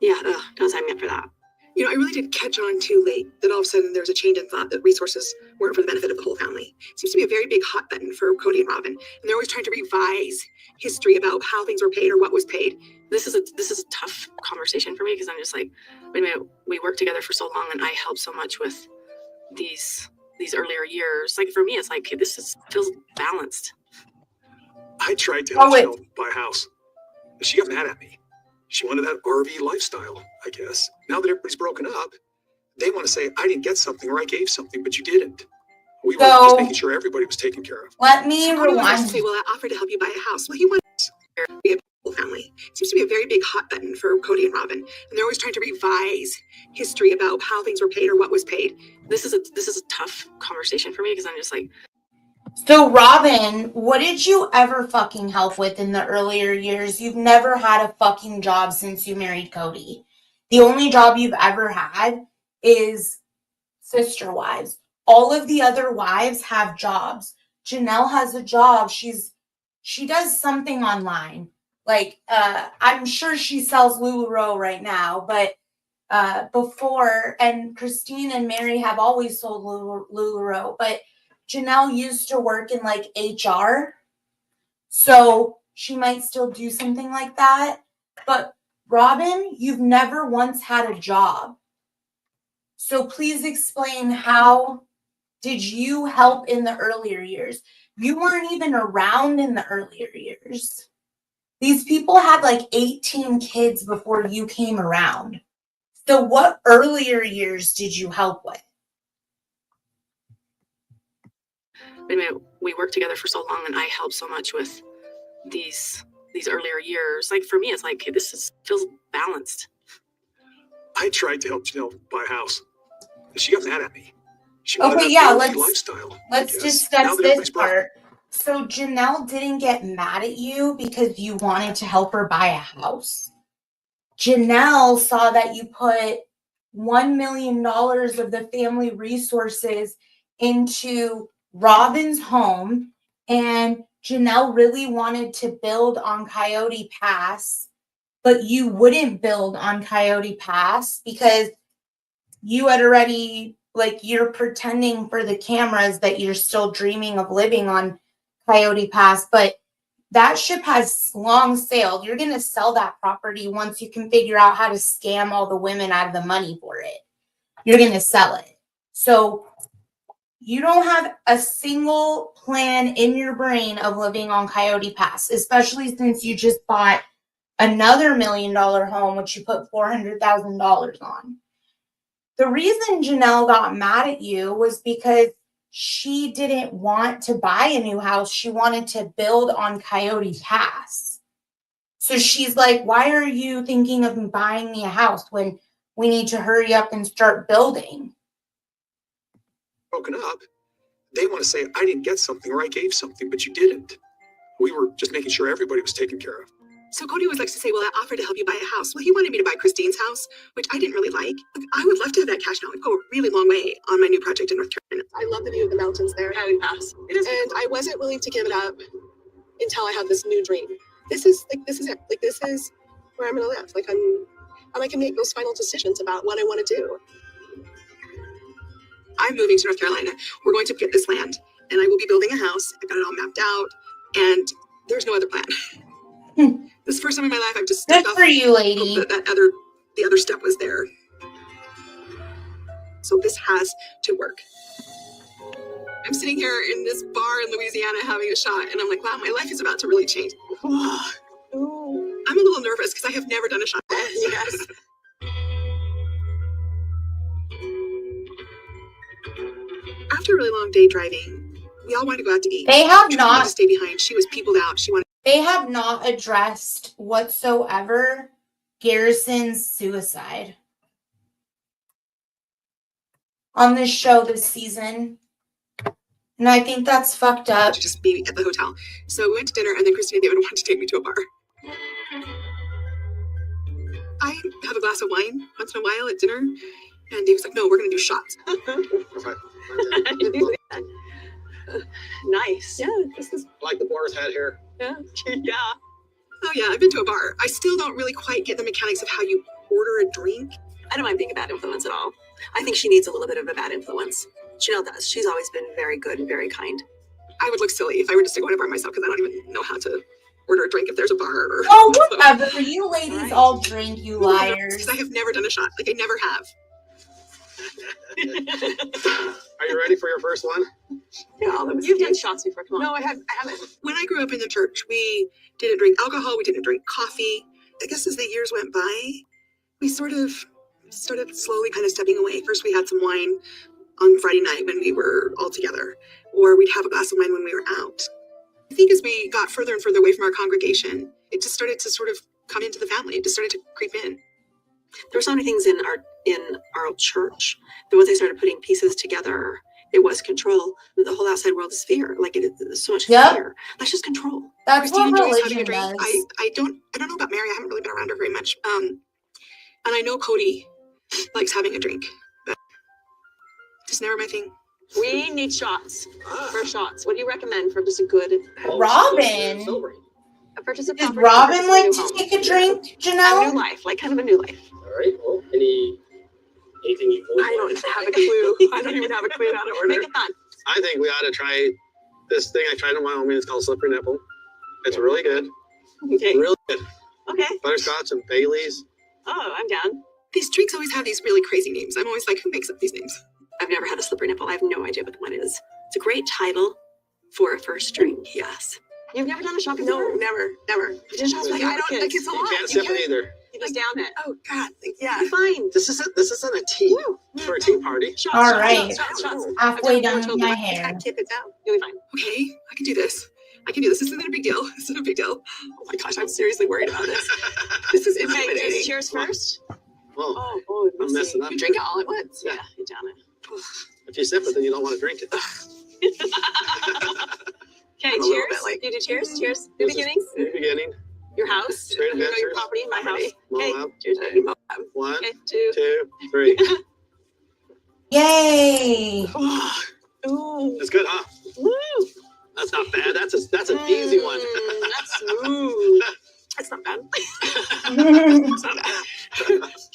Yeah, don't sign me up for that. You know, I really did catch on too late that all of a sudden there was a change in thought that resources weren't for the benefit of the whole family. It seems to be a very big hot button for Cody and Robin. And they're always trying to revise history about how things were paid or what was paid. This is a tough conversation for me because I'm just like, wait a minute, we worked together for so long and I helped so much with these earlier years. Like for me, it's like, okay, feels balanced. I tried to help Janelle buy a house. She got mad at me. She wanted that RV lifestyle, I guess. Now that everybody's broken up, they want to say, I didn't get something or I gave something, but you didn't. We were just making sure everybody was taken care of. Let me So Cody was like to rewind. say, well, I offered to help you buy a house. Well, he wanted to be a whole family. It seems to be a very big hot button for Cody and Robin. And they're always trying to revise history about how things were paid or what was paid. This is a tough conversation for me because I'm just like, So, Robin, what did you ever fucking help with in the earlier years? You've never had a fucking job since you married Cody. The only job you've ever had is Sister Wives. All of the other wives have jobs. Janelle has a job. She does something online. Like, I'm sure she sells LuLaRoe right now, but before, and Christine and Mary have always sold LuLaRoe, but Janelle used to work in like HR, so she might still do something like that. But Robin, you've never once had a job. So please explain, how did you help in the earlier years? You weren't even around in the earlier years. These people had like 18 kids before you came around. So what earlier years did you help with? wait a minute, we worked together for so long and I helped so much with these earlier years. Like for me, it's like, okay, feels balanced. I tried to help Janelle buy a house. She got mad at me. She wanted Okay, that yeah, RV lifestyle, I let's guess. discuss Now that this everybody's broken part. So Janelle didn't get mad at you because you wanted to help her buy a house. Janelle saw that you put $1 million of the family resources into Robin's home, and Janelle really wanted to build on Coyote Pass, but you wouldn't build on Coyote Pass because you had already, like, you're pretending for the cameras that you're still dreaming of living on Coyote Pass, but that ship has long sailed. You're going to sell that property once you can figure out how to scam all the women out of the money for it. You're going to sell it. So you don't have a single plan in your brain of living on Coyote Pass, especially since you just bought another $1 million home, which you put $400,000 on. The reason Janelle got mad at you was because she didn't want to buy a new house. She wanted to build on Coyote Pass. So she's like, why are you thinking of buying me a house when we need to hurry up and start building? broken up, they want to say, I didn't get something or I gave something, but you didn't. We were just making sure everybody was taken care of. So Cody was like to say, well, I offered to help you buy a house. Well, he wanted me to buy Christine's house, which I didn't really like. I would love to have that cash now. It'd go a really long way on my new project in North Carolina. I love the view of the mountains there. Coyote Pass. It is, and I wasn't willing to give it up until I had this new dream. This is it. Like, this is where I'm gonna live. Like, I can make those final decisions about what I want to do. I'm moving to North Carolina. We're going to get this land, and I will be building a house. I've got it all mapped out, and there's no other plan. This is the first time in my life I've just stepped Good off. for you, lady. The other step was there. So this has to work. I'm sitting here in this bar in Louisiana having a shot, and I'm like, wow, my life is about to really change. I'm a little nervous because I have never done a shot. Yes. After a really long day driving, We all wanted to go out to eat. They have Trinity wanted not to stay behind. She was peopled out. She wanted. They have not addressed whatsoever Garrison's suicide on this show this season. And I think that's fucked up. To just be at the hotel. So we went to dinner, and then Christine and David wanted to take me to a bar. I have a glass of wine once in a while at dinner, and David's like, no, we're going to do shots. Nice. Yeah, this is. I like the boar's head here. Yeah. Oh, yeah, I've been to a bar. I still don't really quite get the mechanics of how you order a drink. I don't mind being a bad influence at all. I think she needs a little bit of a bad influence. Janelle does. She's always been very good and very kind. I would look silly if I were just to go to a bar myself because I don't even know how to order a drink if there's a bar. Or, Oh, whatever. You ladies all drink, you liars. Because I have never done a shot. Like, I never have. Are you ready for your first one? Yeah, all of us. You've done shots before. Come on. No, I haven't. When I grew up in the church, we didn't drink alcohol. We didn't drink coffee. I guess as the years went by, we sort of started slowly kind of stepping away. First, we had some wine on Friday night when we were all together, or we'd have a glass of wine when we were out. I think as we got further and further away from our congregation, it just started to sort of come into the family. It just started to creep in. There were so many things in our church that once they started putting pieces together, it was control. The whole outside world is fear. Like it is so much fear. That's just control. That's Christine what enjoys having a religion drink. does. I don't know about Mary. I haven't really been around her very much. And I know Cody likes having a drink, but just never my thing. We need shots. For shots. What do you recommend for just a good Robin. a purchase of Does property? Robin versus a like new to home? take a drink, A new Janelle? life, like kind of a new life. All right. Well, anything you I don't have a clue. I don't even have a clue how to order. Make it fun. I think we ought to try this thing I tried in Wyoming. It's called Slippery Nipple. It's really good. Okay. Really good. Okay. Butterscotch and Bailey's. Oh, I'm down. These drinks always have these really crazy names. I'm always like, who makes up these names? I've never had a slippery nipple. I have no idea what the one is. It's a great title for a first drink. Yes. You've never done a shot before? No, never. You did shots Like, with I don't think it's a You lot. can't sip it either. You just down it. Oh, God. Yeah. You're fine. This isn't a tea for a tea party. Shots, All shots, right. shots, shots. Halfway I've done done more my children. hair. Keep it down. You'll be fine. Okay, I can do this. I can do this. This isn't a big deal. This isn't a big deal. Oh my gosh, I'm seriously worried about this. This is Okay, intimidating. cheers first. Well, Oh, boy. I'm messing up. You drink it all at once. Yeah, you down it. If you sip it, then you don't want to drink it. Okay, I'm a little cheers. bit like- You do cheers. Mm-hmm. Cheers. New beginnings. In the beginning, Your house. Straight You know your adventures. property, my house. Moab. Okay. Cheers. One, Okay, two. 2, 3. Yay! Ooh. It's good, huh? Woo. That's not bad. That's an easy one. That's smooth. That's not bad. It's not bad.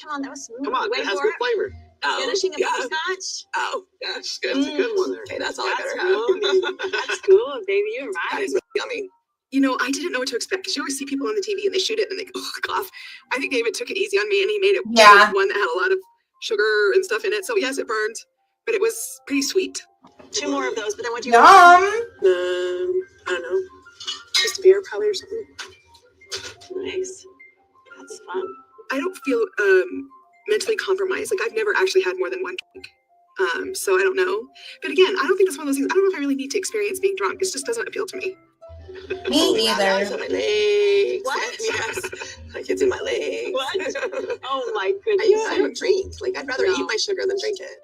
Come on, that was smooth. Come on, Way it has more. good flavor. Finishing a yeah. butterscotch. Oh, gosh. It's a good one there. Okay, that's all I That's better cool. have. That's cool, baby. You're That right. is really yummy. You know, I didn't know what to expect because you always see people on the TV and they shoot it and they cough. I think David took it easy on me and he made it Yeah. one that had a lot of sugar and stuff in it. So yes, it burned, but it was pretty sweet. 2 more of those, but then what do you Yum! I don't know, just a beer probably or something. Nice. That's fun. I don't feel mentally compromised. Like I've never actually had more than one drink. So I don't know. But again, I don't think that's one of those things. I don't know if I really need to experience being drunk. It just doesn't appeal to me. Me It's either. in my legs. What? Yes. Like it's in my legs. What? Oh my goodness. I don't drink. Like I'd rather No. eat my sugar than drink it.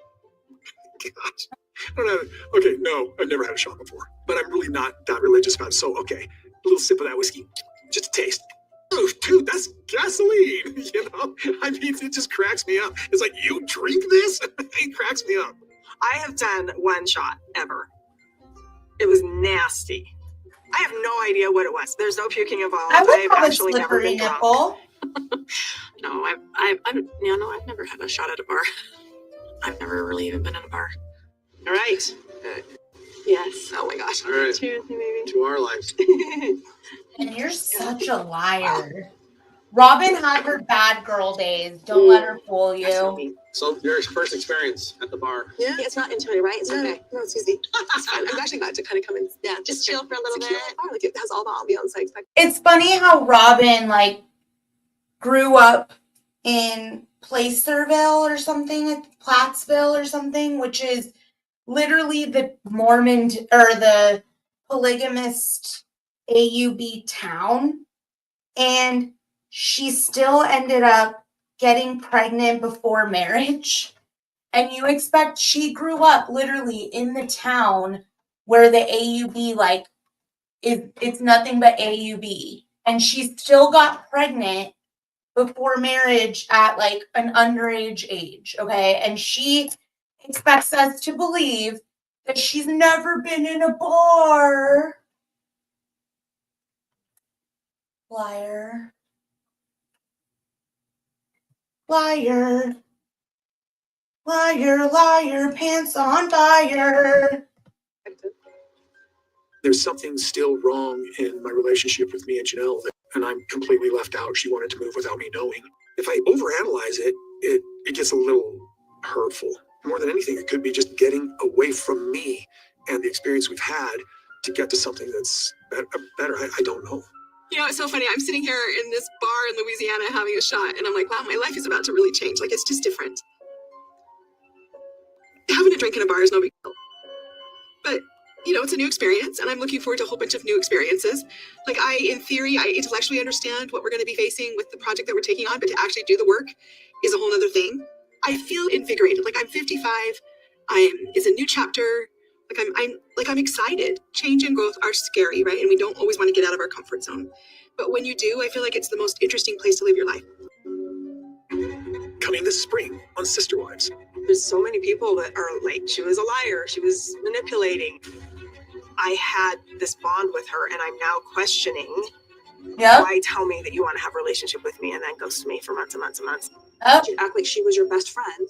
Gosh. I don't know. Okay, no, I've never had a shot before, but I'm really not that religious about it. So, okay, a little sip of that whiskey, just a taste. Oh, dude, that's gasoline. You know, I mean, it just cracks me up. It's like, you drink this? It cracks me up. I have done one shot ever. It was nasty. I have no idea what it was. There's no puking involved. I would I've have a actually never slippery been drunk. nipple. No, I've never had a shot at a bar. I've never really even been in a bar. All right. Yes. Oh my gosh. All right, Cheers, baby. to our lives. And you're such a liar. Robin had her bad girl days. Don't let her fool That's not you. me. So your first experience at the bar. Yeah. It's not intimidating, right? It's No, okay. no, it's easy. It's fine. I'm actually glad to kind of come in. Yeah, just chill for a little Secure. bit. Oh, like it has all the ambiance I expect. It's funny how Robin like grew up in Placerville or something, like Plattsville or something, which is literally the Mormon or the polygamist AUB town, and she still ended up getting pregnant before marriage. And you expect she grew up literally in the town where the AUB, like, it's nothing but AUB. And she still got pregnant before marriage at like an underage age, okay? And she expects us to believe that she's never been in a bar. Liar. Liar. Liar, liar, pants on fire. There's something still wrong in my relationship with me and Janelle, and I'm completely left out. She wanted to move without me knowing. If I overanalyze it, it gets a little hurtful. More than anything, it could be just getting away from me and the experience we've had to get to something that's better. I don't know. You know, it's so funny. I'm sitting here in this bar in Louisiana having a shot, and I'm like, wow, my life is about to really change. Like, it's just different. Having a drink in a bar is no big deal. But, you know, it's a new experience, and I'm looking forward to a whole bunch of new experiences. Like, in theory, I intellectually understand what we're going to be facing with the project that we're taking on, but to actually do the work is a whole other thing. I feel invigorated. Like, I'm 55. It's a new chapter. I'm excited. Change and growth are scary, right? And we don't always want to get out of our comfort zone. But when you do, I feel like it's the most interesting place to live your life. Coming this spring on Sister Wives. There's so many people that are like, she was a liar, she was manipulating. I had this bond with her, and I'm now questioning why tell me that you want to have a relationship with me and then ghost me for months and months and months. You act like she was your best friend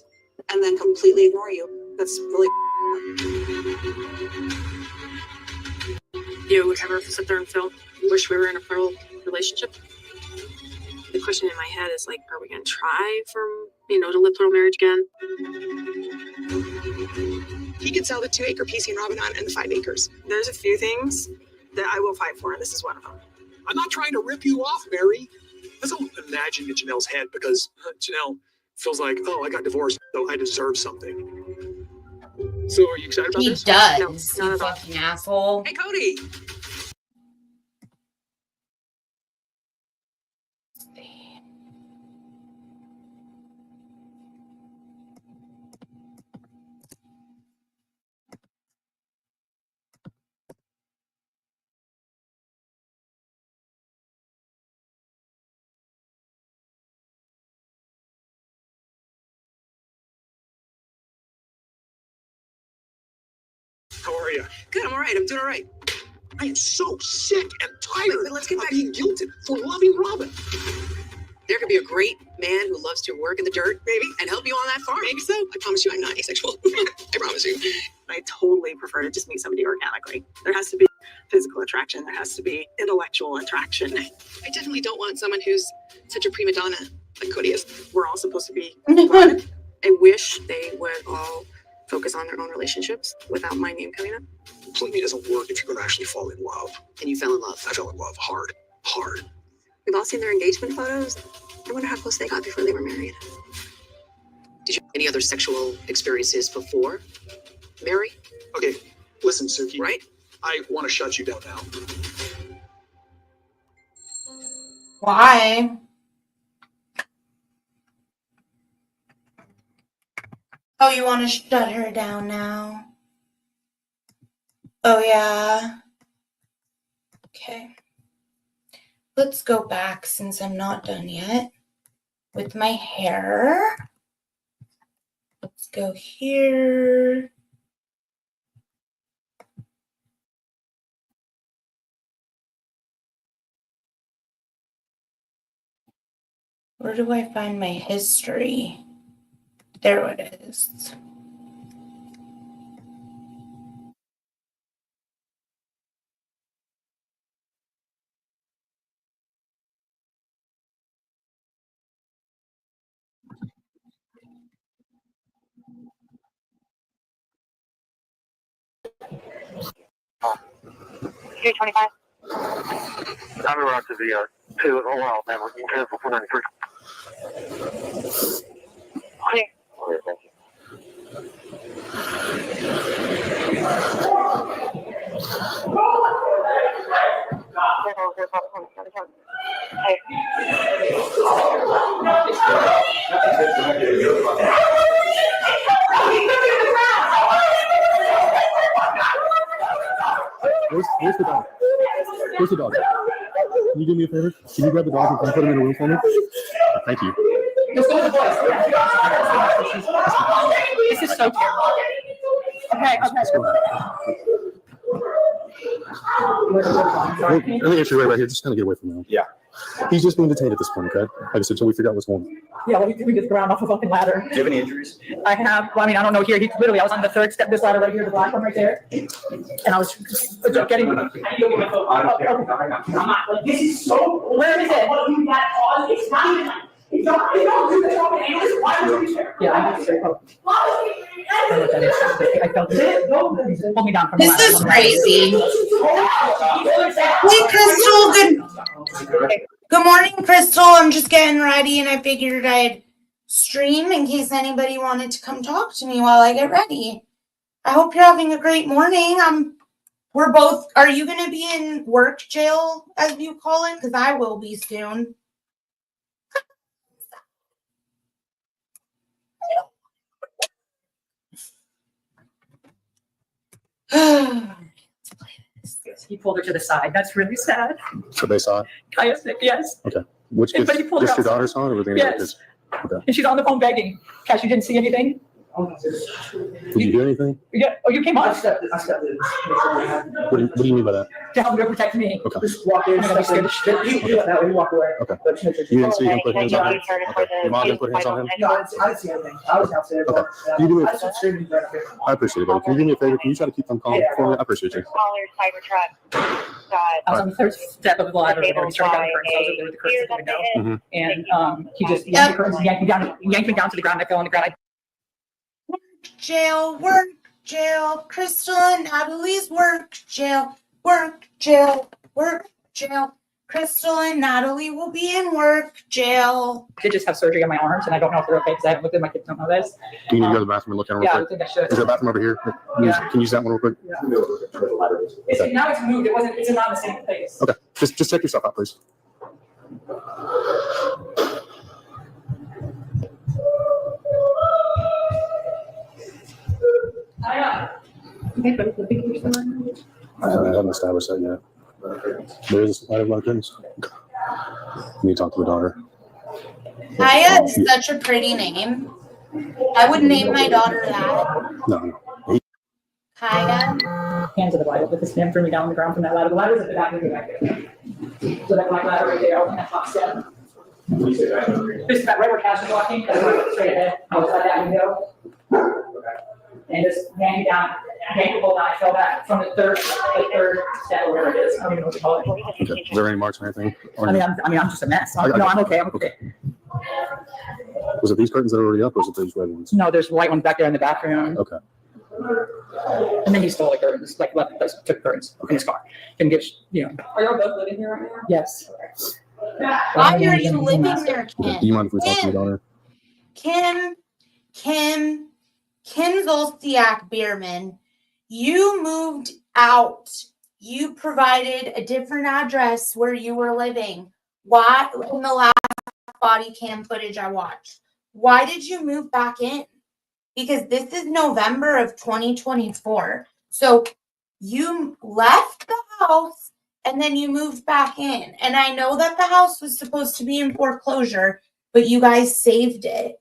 and then completely ignore you. That's really. You would ever sit there and feel, wish we were in a plural relationship? The question in my head is like, are we going to try to live plural marriage again? He could sell the 2-acre piece in Robinson and the 5 acres. There's a few things that I will fight for, and this is one of them. I'm not trying to rip you off, Mary. Let's all imagine in Janelle's head, because Janelle feels like, oh, I got divorced, so I deserve something. So are you excited about this? He does, No, you not at all. fucking asshole. Hey, Cody. How are you? Good, I'm all right. I'm doing all right. I am so sick and tired Wait, let's get of back- being guilted for loving Robin. There could be a great man who loves to work in the dirt, maybe, and help you on that farm. Maybe so. I promise you I'm not asexual. I promise you. I totally prefer to just meet somebody organically. There has to be physical attraction. There has to be intellectual attraction. I definitely don't want someone who's such a prima donna like Cody is. We're all supposed to be. I wish they would all focus on their own relationships without my name coming up. Polygamy doesn't work if you're going to actually fall in love. And you fell in love. I fell in love hard. We've all seen their engagement photos. I wonder how close they got before they were married. Did you have any other sexual experiences before Mary? Okay, listen, Suki. Right? I want to shut you down now. Why? Oh, you want to shut her down now? Oh, yeah. Okay. Let's go back since I'm not done yet with my hair. Let's go here. Where do I find my history? There it is. Q25. I'm around to the two. Oh wow, man, we're careful 493. Okay. Okay, thank you. Where's the dog? Where's the dog? Can you do me a favor? Can you grab the dog and can you put him in a room for me? Thank you. Let's go to the boys. This is so cute. Okay. Let me get you right here. Just kind of get away from him. Yeah. He's just being detained at this point, okay? Like I said, until we figure out what's going on. Yeah, well, we just ground off a fucking ladder. Do you have any injuries? I have, well, I mean, I don't know here. He literally, I was on the third step, this ladder right here, the black one right there. And I was just getting. I need to get my phone. This is so. Where is it? It's not even. It's not do this. Why would you care? Yeah, I need to say, oh. I felt it. Hold me down from the ladder. This is crazy. Hey, Crystal, good morning, Crystal. I'm just getting ready and I figured I'd stream in case anybody wanted to come talk to me while I get ready. I hope you're having a great morning. Are you going to be in work jail, as you call it? Because I will be soon. He pulled her to the side. That's really sad. So they saw it? Yes. Okay. Which kids? But he pulled her Just your outside. daughter saw it or were they Yes. Okay. And she's on the phone begging. Cash, you didn't see anything? Did you hear anything? Yeah. Oh, you came on. What do you mean by that? To help her protect me. Okay. Just walk in. I'm scared. Okay. Walk away. Okay. You didn't see him put hands on him? Okay. Your mom didn't put hands on him? No, I didn't see anything. I was downstairs. Okay. Can you do me I appreciate it, buddy. Can you do me a favor? Can you try to keep them calm for me? I appreciate you. I was on the third step of the ladder. He started down the curtains. I was over there with the curtains at the window. And he just yanked the curtains, yanked me down to the ground. I fell on the ground. Work jail. Crystal and Natalie's work jail. Work jail. Crystal and Natalie will be in work jail. I did just have surgery on my arms, and I don't know if they're okay because I haven't looked at my kids. Don't know this. Can you go to the bathroom and look at them real quick? I think I should. Is there a bathroom over here? Can you use that one real quick? Yeah. Now it's moved. It's not in the same place. Okay. Just check yourself out, please. I haven't established that yet. There is a slide of Larkins. You need to talk to the daughter. Kaya is such a pretty name. I would name my daughter that. No. Kaya. Hands of the Bible, but this man threw me down on the ground from that ladder. The ladder's at the back of the back there. So that black ladder right there, I was on that top step. Just about right where Cash was walking, I went straight ahead. I was at that window. And just yanked down, yanked the bolt down. I fell back from the third step or whatever it is. I don't even know what to call it. Okay. Is there any marks or anything? Or I'm just a mess. No, I'm okay. I'm okay. Was it these curtains that are already up or was it these red ones? No, there's white ones back there in the bathroom. Okay. And then he stole the curtains, like left the place, took curtains in his car. And get, Are y'all both living here right now? Yes. Why are you living there, Kim? Do you mind if we talk to your daughter? Kim Zolciak Bierman, you moved out. You provided a different address where you were living. Why, in the last body cam footage I watched, why did you move back in? Because this is November of 2024. So you left the house and then you moved back in. And I know that the house was supposed to be in foreclosure, but you guys saved it.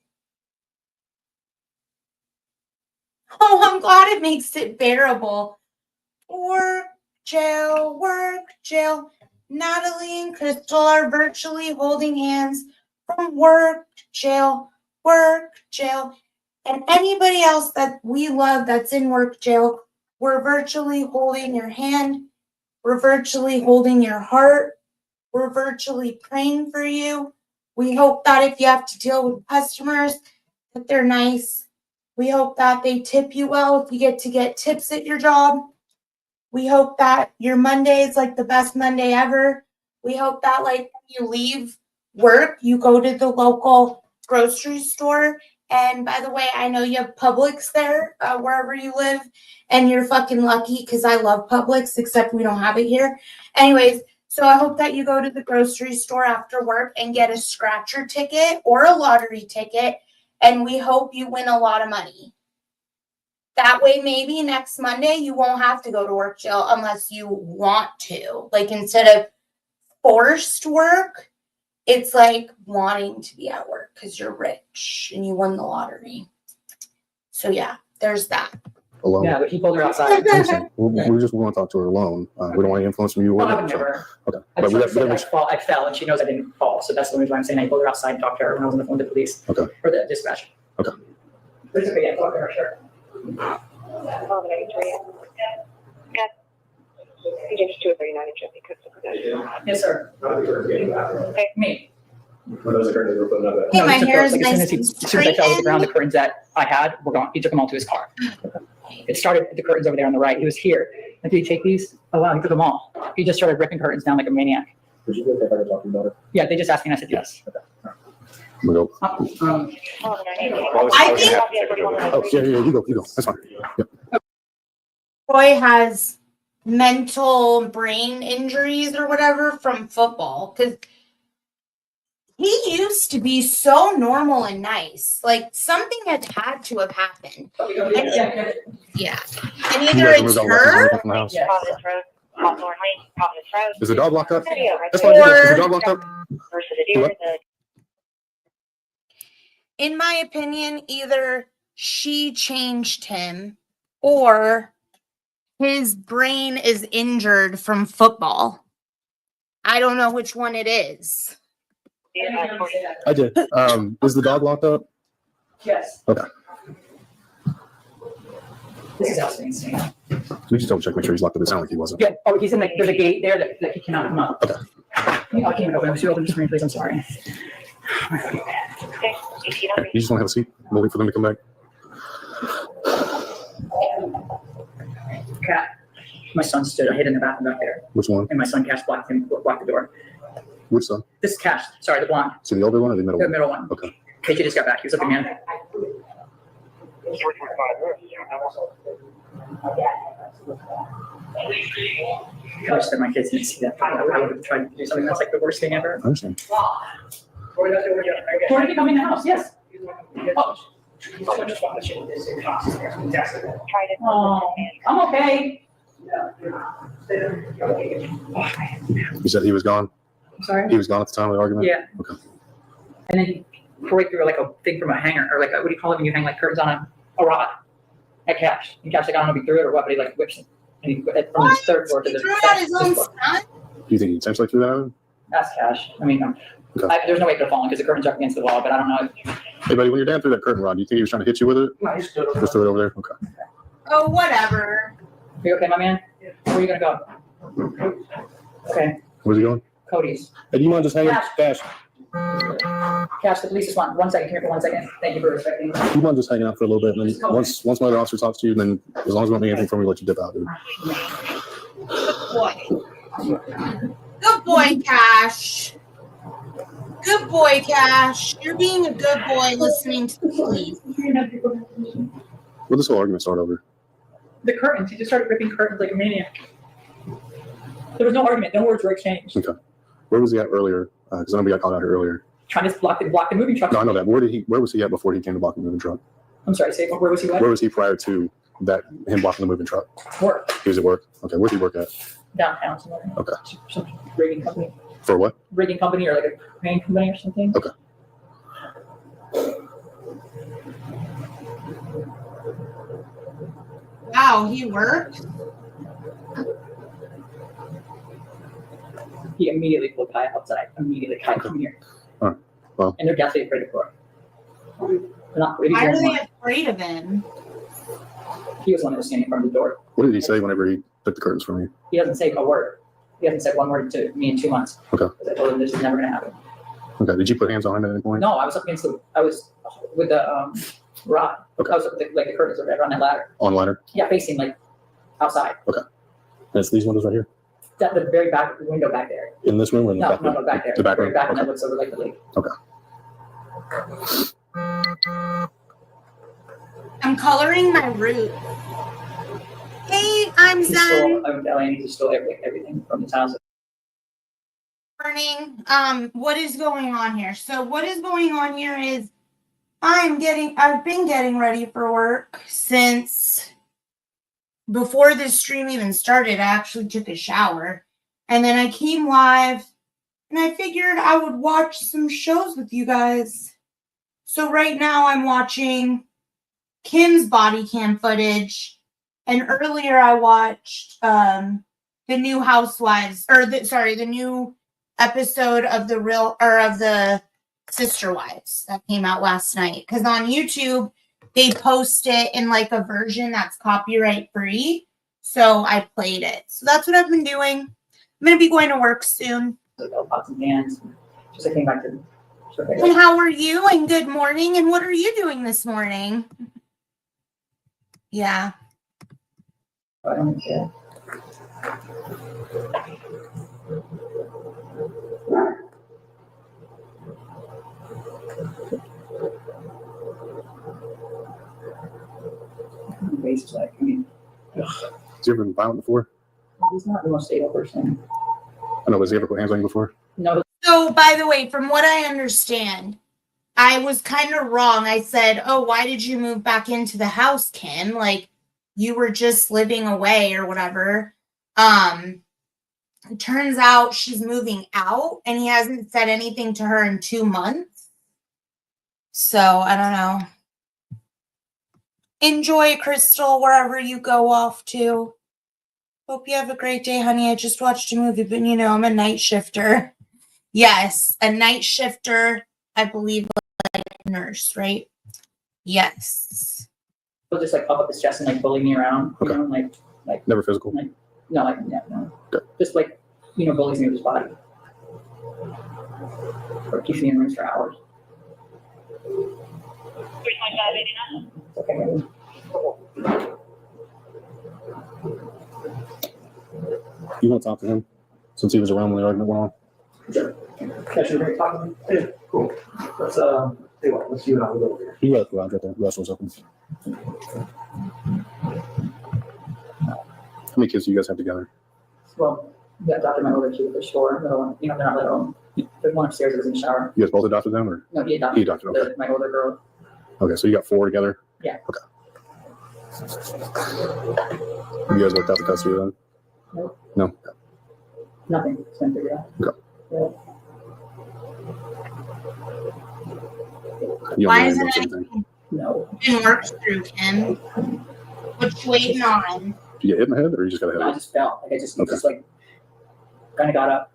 Oh, I'm glad it makes it bearable. Work jail. Natalie and Crystal are virtually holding hands from work jail. And anybody else that we love that's in work jail, we're virtually holding your hand. We're virtually holding your heart. We're virtually praying for you. We hope that if you have to deal with customers, that they're nice. We hope that they tip you well if you get to get tips at your job. We hope that your Monday is like the best Monday ever. We hope that like when you leave work, you go to the local grocery store. And by the way, I know you have Publix there, wherever you live, and you're fucking lucky because I love Publix, except we don't have it here. Anyways, so I hope that you go to the grocery store after work and get a scratcher ticket or a lottery ticket, and we hope you win a lot of money. That way, maybe next Monday you won't have to go to work, Jill, unless you want to. Like, instead of forced work, it's like wanting to be at work because you're rich and you won the lottery. So yeah, there's that. Alone. Yeah, but he pulled her outside. I understand. We just want to talk to her alone. We don't want any influence from you. Well, or I her, would so- never. Okay. I But just we wanted to got, say that I fell, and she knows I didn't fall, so that's the reason why I'm saying I pulled her outside and talked to her when I was on the phone to the police. Okay. Or the dispatch. Okay. But it's okay, yeah, talk to her, sure. Yes, sir. Me. When those curtains were putting up Hey, No, my he took hair those, is like, nice and as soon as I fell to the ground, the straightened. curtains that I had were gone. He took them all to his car. It started at the curtains over there on the right. He was here. Like, did he take these? Oh, wow, he took them all. He just started ripping curtains down like a maniac. Would you be okay if I could talk to you about it? Yeah, they just asked me and I said yes. We go. I think Oh, yeah, you go. That's fine. Yeah. Troy has mental brain injuries or whatever from football because he used to be so normal and nice. Like, something had to have happened. Yeah. And You either guys it's moved out her from the house. Yes. Is the dog locked up? That's fine. Is the dog locked up? What? in my opinion, either she changed him or his brain is injured from football. I don't know which one it is. I did. Is the dog locked up? Yes. Okay. This is insane. We just double check, make sure he's locked up. It sounded like he wasn't. Yeah, oh, he's in the, there's a gate there that he cannot come up. Okay. I can't even open it. Would you open the screen, please? I'm sorry. You just want to have a seat? We'll wait for them to come back. Cat. My son stood, I hid in the bathroom back there, Which one? and my son Cash blocked the door. Which son? This is Cash, sorry, the blonde, So the older one or the middle the one? middle one. Okay. KJ just got back, he was looking in. I wish that my kids didn't see that. I would have tried to do something that's like the worst thing ever. I understand. Where did he come in the house? Yes. Oh. Oh, I'm okay. You said he was gone? I'm sorry? He was gone at the time of the argument? Yeah. Okay. And then he break through like a thing from a hanger, or like a, what do you call it when you hang like curtains on a rod at Cash? And Cash like, I don't know if he threw it or what, but he like whips it. And he from the third floor to He the threw it at his own floor. son? Do you think he intentionally threw that at him? That's Cash. I mean, Okay. there's no way it could have fallen because the curtain's up against the wall, but I don't know. Hey, buddy, when your dad threw that curtain rod, do you think he was trying to hit you with it? No, he stood over. Just threw it over there? Okay. Oh, whatever. Are you okay, my man? Where are you gonna go? Okay, Where's he going? Cody's. Hey, do you mind just hanging? Cash, Cash, the police just want 1 second here for 1 second. Thank you for respecting me. do you mind just hanging out for a little bit? And then once my other officer talks to you, then as long as we don't need anything from you, we'll let you dip out, dude. Good boy. Good boy, Cash. Good boy, Cash. You're being a good boy listening to the police. What'd this whole argument start over? The curtains, he just started ripping curtains like a maniac. There was no argument, no words were exchanged. Okay. Where was he at earlier? Because I know we got caught out here earlier. Trying to block the moving truck. No, I know that. Where was he at before he came to block the moving truck? I'm sorry, say, where was he at? Where was he prior to that, him blocking the moving truck? Work, He was at work. Okay, where'd he work at? downtown somewhere. Okay. Some rigging company. For what? Rigging company or like a crane company or something. Okay. Wow, he worked? He immediately pulled Kai outside. Immediately, Kai, come here. Alright, well. And they're definitely afraid of Cora. They're not afraid. Why are they afraid of him? He was the one that was standing in front of the door. What did he say whenever he took the curtains from you? He doesn't say a word. He hasn't said one word to me in 2 months. Okay. Because I told him this is never going to happen. Okay, did you put hands on him at any point? No, I was up against I was with the rod. Okay. I was like the curtains or whatever on that ladder. On ladder? Yeah, facing like outside. And it's these windows right here? That the very back window back there. In this room or in the No, back room? no, back there. The back Very room? back, and Okay. that looks over like the lake. I'm coloring my root. Hey, I'm He Zen. stole, I'm telling you, he stole everything from his house. Morning. What is going on here? So what is going on here is I've been getting ready for work since before this stream even started. I actually took a shower and then I came live and I figured I would watch some shows with you guys. So right now I'm watching Kim's body cam footage, and earlier I watched the new Housewives, the new episode of the Sister Wives that came out last night. Because on YouTube they post it in like a version that's copyright free, so I played it. So that's what I've been doing. I'm gonna be going to work soon. Pots and pans. Just I came back to. And how are you? And good morning. And what are you doing this morning? Yeah. I don't care. Waste like, I mean, Has he ever been violent before? he's not the most stable person. I know, has he ever put hands on you before? No. So, by the way, from what I understand, I was kind of wrong. I said, oh, why did you move back into the house, Kim? Like, you were just living away or whatever. It turns out she's moving out, and he hasn't said anything to her in 2 months. So, I don't know. Enjoy, Crystal, wherever you go off to. Hope you have a great day, honey. I just watched a movie, but you know, I'm a night shifter. Yes, a night shifter, I believe, like a nurse, right? Yes. He'll just like puff up his chest and like bully me around. Okay. You know, like Never physical? like no, like yeah, no. Okay. Just like, you know, bullies me with his body. Or keeps me in rooms for hours. Okay. You want to talk to him since he was around when the argument went on? Sure. Catch you very talking. Yeah, cool. Let's hey, what? Let's see what I'll go over here. You got to go out right there. Russell's open. How many kids do you guys have together? Well, yeah, adopted my older two for sure. Little one, you know, they're not little. There's one upstairs that was in the shower. You guys both adopted them, or No, he he adopted adopted? Okay. my older girl. Okay, so you got 4 together. Yeah. Okay. You guys worked out the custody then? Nope. No. Nothing. It's been figured out. Okay. Yeah. You don't Why know isn't about anything anything. No. been worked through, Kim? What you waiting on? Did you get hit in the head, or you just got a No, I head? just fell. Like I just, Okay. just like kind of got up.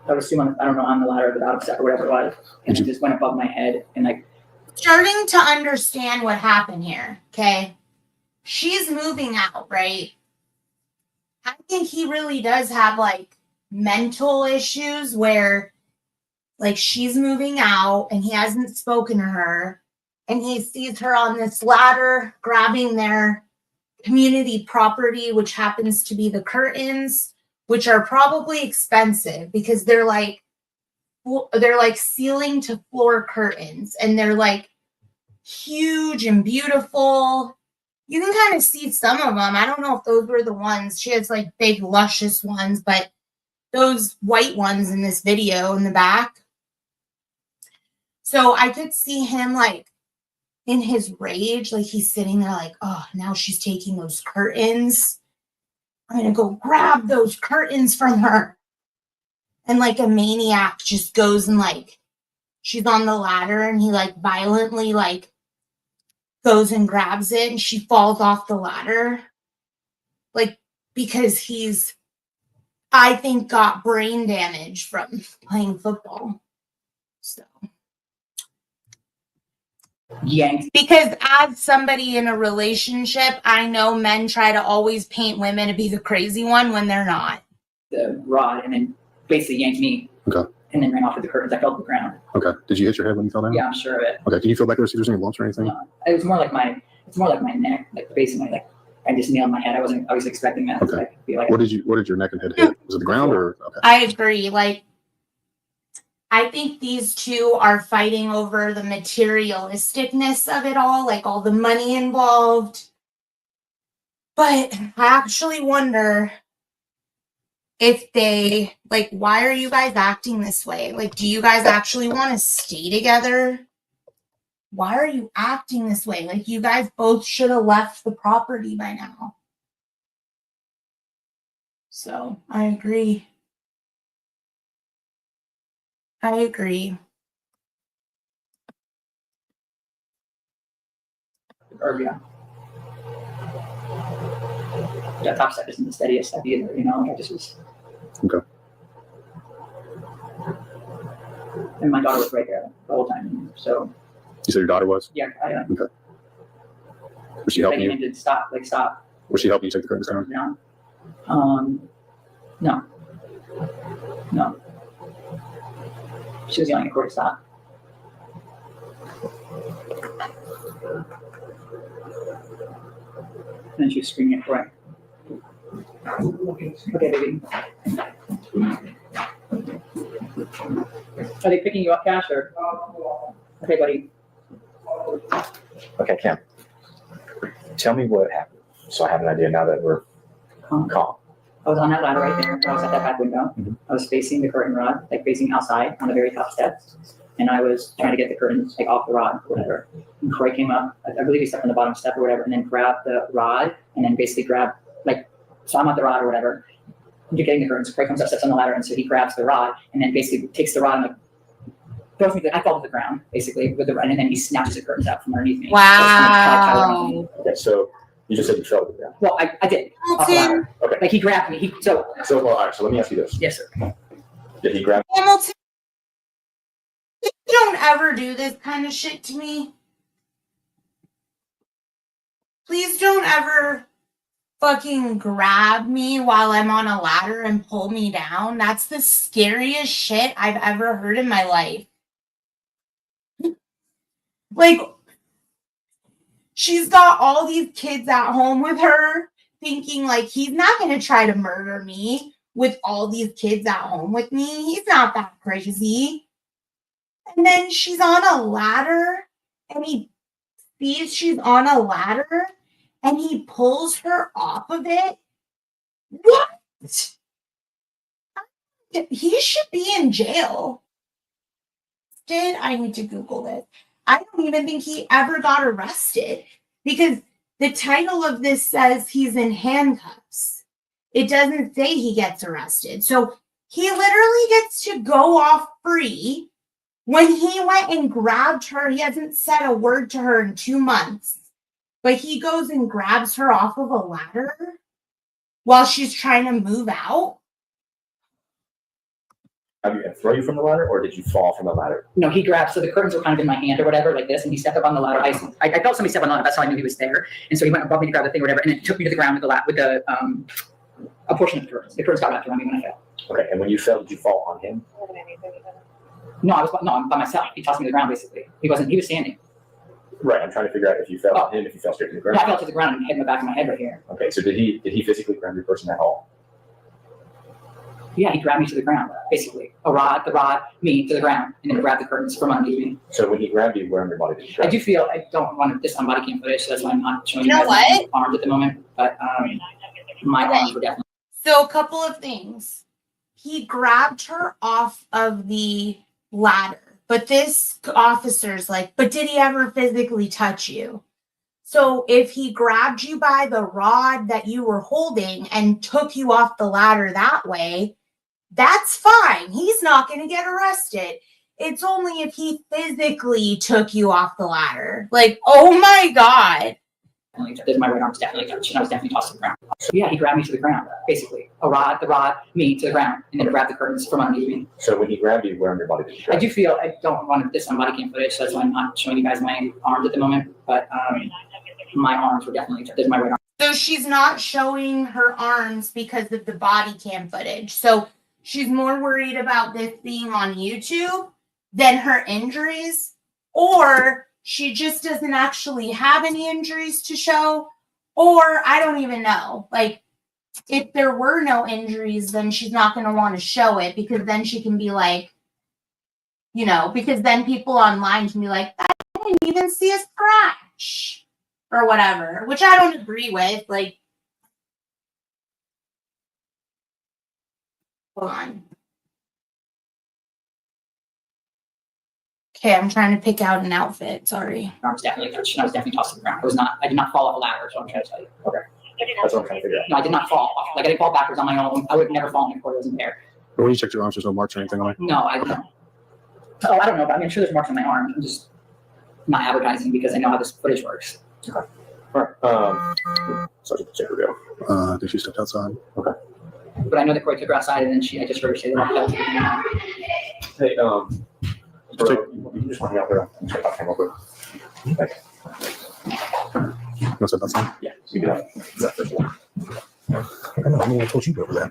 I was still on, I don't know, on the ladder of the bottom step or whatever it was, and Did it just went above my head and like. Starting to understand what happened here, okay? She's moving out, right? I think he really does have like mental issues where like she's moving out and he hasn't spoken to her and he sees her on this ladder grabbing their community property, which happens to be the curtains, which are probably expensive because they're like ceiling to floor curtains and they're like huge and beautiful. You can kind of see some of them. I don't know if those were the ones. She has like big luscious ones, but those white ones in this video in the back. So I could see him like in his rage, like he's sitting there like, oh, now she's taking those curtains. I'm going to go grab those curtains from her. And like a maniac just goes and like, she's on the ladder and he like violently like goes and grabs it and she falls off the ladder. Like, because he's, I think, got brain damage from playing football. So. Yanked. Because as somebody in a relationship, I know men try to always paint women to be the crazy one when they're not. The rod and then basically yanked me. Okay. And then ran off with the curtains. I fell to the ground. Okay. Did you hit your head when you fell down? Yeah, I'm sure of it. Okay. Can you feel back there to see if there's any bumps or anything? It was more like it's more like my neck, like basically like I just nailed my head. I was expecting that. Okay. To, like, be like, What did your neck and head hit? Was it the ground or? Okay. I agree. Like, I think these two are fighting over the materialisticness of it all, like all the money involved. But I actually wonder if they, like, why are you guys acting this way? Like, do you guys actually want to stay together? why are you acting this way? Like, you guys both should have left the property by now. So I agree. I agree. Or yeah. Yeah, top step isn't the steadiest step either, you know, like I just was. Okay. And my daughter was right there the whole time, so. You said your daughter was? Yeah, Okay. Was she helping begging you? him to stop, like stop. Was she helping you take the curtains down? No. No. No. She was yelling at Corey to stop. And then she was screaming at Corey. Okay, baby. Are they picking you up, Cash, or? Okay, buddy. Okay, Kim. Tell me what happened, so I have an idea now that we're calm. I was on that ladder right there. I was at that back window. Mhm. I was facing the curtain rod, like facing outside on the very top steps. And I was trying to get the curtains like off the rod or whatever. And Corey came up, I believe he stepped on the bottom step or whatever, and then grabbed the rod and then basically grabbed, like, so I'm at the rod or whatever. You're getting the curtains. Corey comes up, steps on the ladder, and so he grabs the rod and then basically takes the rod and like throws me. I fall to the ground basically with the rod, and then he snatches the curtains out from underneath me. Wow. Okay, so you just said you fell to the ground. Well, I did. Off the Hamilton, ladder. Okay. Like he grabbed me. So well, all right. So let me ask you this: Yes, sir. Did he grab? Hamilton, you don't ever do this kind of shit to me. Please don't ever fucking grab me while I'm on a ladder and pull me down. That's the scariest shit I've ever heard in my life. Like, she's got all these kids at home with her, thinking like he's not going to try to murder me with all these kids at home with me. He's not that crazy. And then she's on a ladder, and he sees she's on a ladder, and he pulls her off of it. What? He should be in jail. I need to Google this. I don't even think he ever got arrested because the title of this says he's in handcuffs. It doesn't say he gets arrested. So he literally gets to go off free. When he went and grabbed her, he hasn't said a word to her in 2 months, but he goes and grabs her off of a ladder while she's trying to move out. Have you throw you from the ladder, or did you fall from the ladder? No, he grabbed, so the curtains were kind of in my hand or whatever, like this, and he stepped up on the ladder. I felt somebody step on the ladder, that's how I knew he was there. And so he went above me to grab the thing or whatever, and then took me to the ground with a portion of the curtains. The curtains got wrapped around me when I fell. Okay, and when you fell, did you fall on him? No, I'm by myself. He tossed me to the ground basically. He was standing. Right, I'm trying to figure out if you fell on him, if you fell straight to the ground. No, I fell to the ground and hit my back of my head right here. Okay, so did he physically grab your person at all? Yeah, he grabbed me to the ground, basically. The rod, me to the ground, and then grabbed the curtains from underneath me. So when he grabbed you, where on your body did he grab? I do feel I don't want this on body cam footage, so that's why I'm not showing You know guys what? my arms at the moment. But my arms were definitely. So a couple of things. He grabbed her off of the ladder, but this officer's like, but did he ever physically touch you? So if he grabbed you by the rod that you were holding and took you off the ladder that way, that's fine. He's not going to get arrested. It's only if he physically took you off the ladder. Like, oh my God. My right arm's definitely touched, and I was definitely tossed to the ground. So yeah, he grabbed me to the ground, basically. The rod, me to the ground, and then grabbed the curtains from underneath me. So when he grabbed you, where on your body did he grab? I do feel I don't want this on body cam footage, so that's why I'm not showing you guys my arms at the moment. But my arms were definitely touched. There's my right arm. So she's not showing her arms because of the body cam footage. So she's more worried about this being on YouTube than her injuries, or she just doesn't actually have any injuries to show, or I don't even know. Like, if there were no injuries, then she's not going to want to show it because then she can be like, you know, because then people online can be like, I didn't even see a scratch or whatever, which I don't agree with. Like, hold on. Okay, I'm trying to pick out an outfit. Sorry. Her arm was definitely touched, and I was definitely tossed to the ground. I did not fall off a ladder, is what I'm trying to tell you. Okay. That's what I'm trying to figure out. No, I did not fall off. Like, I didn't fall backwards on my own. I would have never fallen if Corey wasn't there. But when you checked your arms, there's no marks or anything on it? No, I don't. Oh, I don't know, but I mean, I'm sure there's marks on my arm. I'm just not advertising because I know how this footage works. Okay. All right. So I can check her go. I think she stepped outside. Okay. But I know that Corey took her outside, and then I just heard her say that. Hey, bro, you just want me out there? I'm check out camera real quick. Thanks. You want to step outside? Yeah, you do that. That first one. I know, I mean, I told you to go over that.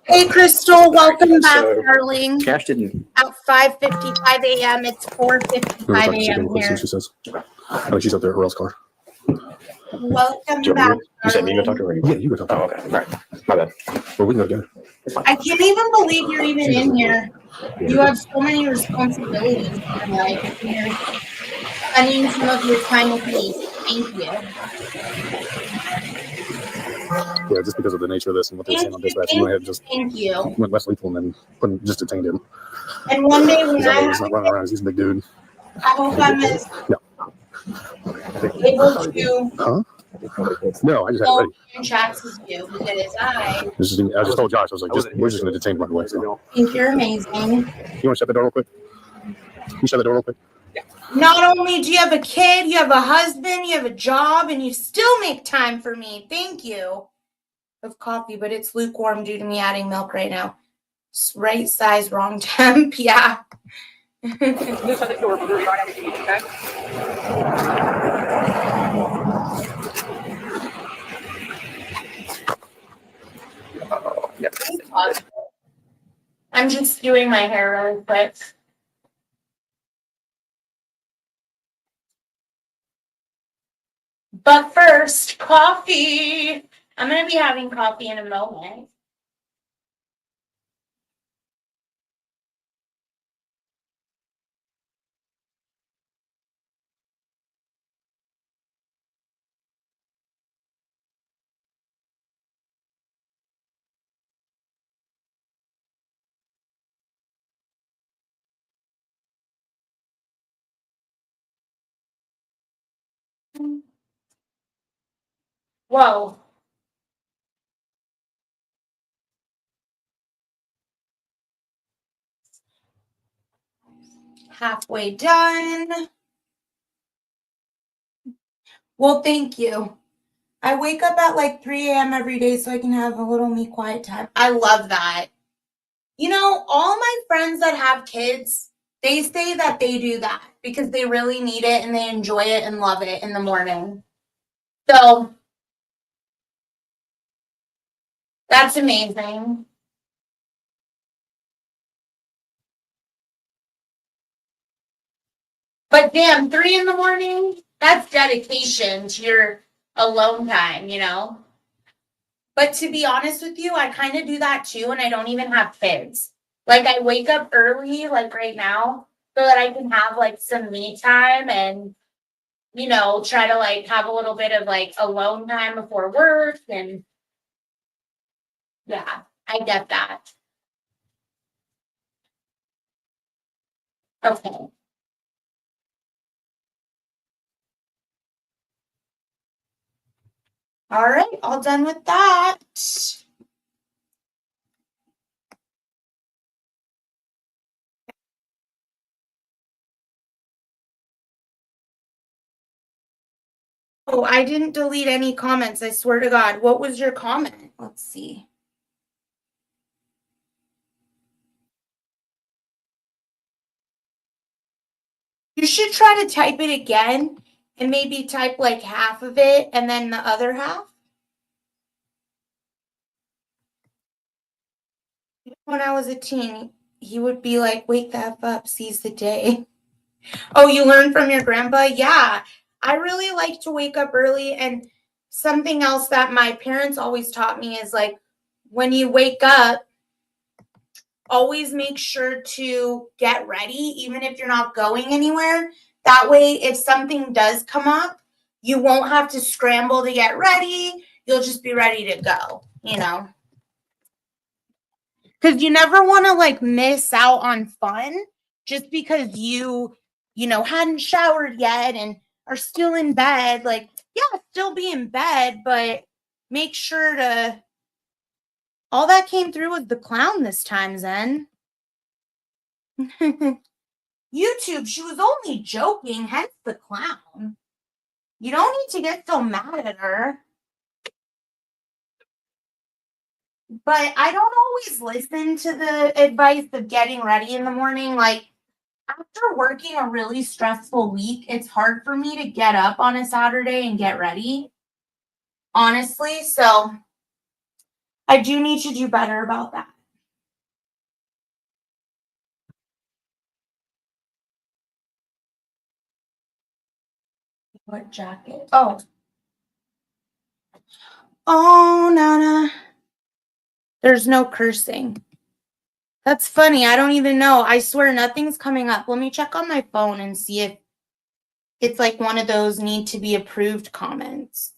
Hey, Crystal, welcome back, So, darling. Cash didn't. At 5:55 a.m. It's 4:55 a.m. here. She says. I think she's up there at Earl's car. Welcome Do you, back. you said me to go talk to her? Yeah, you go talk to her. Oh, okay. All right. My bad. Well, we can go together. I can't even believe you're even in here. You have so many responsibilities in your life, and you're spending some of your time with me. Thank you. Yeah, just because of the nature of this and what they're saying on dispatch, we went ahead and just Thank you. went less lethal and then just detained him. And one day when He's not running around. He's a big dude. I hope I'm as able to Huh? No, I just had it go ready. in chats with you because I I just told Josh, I was like, we're just going to detain him right away. So. think you're amazing. You want to shut the door real quick? You shut the door real quick? Not only do you have a kid, you have a husband, you have a job, and you still make time for me. Thank you. Of coffee, but it's lukewarm due to me adding milk right now. Right size, wrong temp. Yeah. You shut the door, we'll restart everything, okay? I'm just doing my hair really quick. But first, coffee. I'm going to be having coffee in a moment. Whoa. Halfway done. Well, thank you. I wake up at like 3 a.m. every day so I can have a little me quiet time. I love that. You know, all my friends that have kids, they say that they do that because they really need it and they enjoy it and love it in the morning. So that's amazing. But damn, 3 in the morning, that's dedication to your alone time, you know? But to be honest with you, I kind of do that too, and I don't even have kids. Like, I wake up early, like right now, so that I can have like some me time and, you know, try to like have a little bit of like alone time before work. And yeah, I get that. Okay. All right, all done with that. Oh, I didn't delete any comments. I swear to God. What was your comment? Let's see. You should try to type it again and maybe type like half of it and then the other half. When I was a teen, he would be like, wake the F up, seize the day. Oh, you learned from your grandpa? Yeah. I really like to wake up early. And something else that my parents always taught me is like, when you wake up, always make sure to get ready, even if you're not going anywhere. That way, if something does come up, you won't have to scramble to get ready. You'll just be ready to go, you know? Because you never want to like miss out on fun just because you know, hadn't showered yet and are still in bed. Like, yeah, still be in bed, but make sure to. All that came through with the clown this time, Zen. YouTube, she was only joking, hence the clown. You don't need to get so mad at her. But I don't always listen to the advice of getting ready in the morning. Like, after working a really stressful week, it's hard for me to get up on a Saturday and get ready. Honestly, so I do need to do better about that. What jacket? Oh, Nana. There's no cursing. That's funny. I don't even know. I swear nothing's coming up. Let me check on my phone and see if it's like one of those need to be approved comments.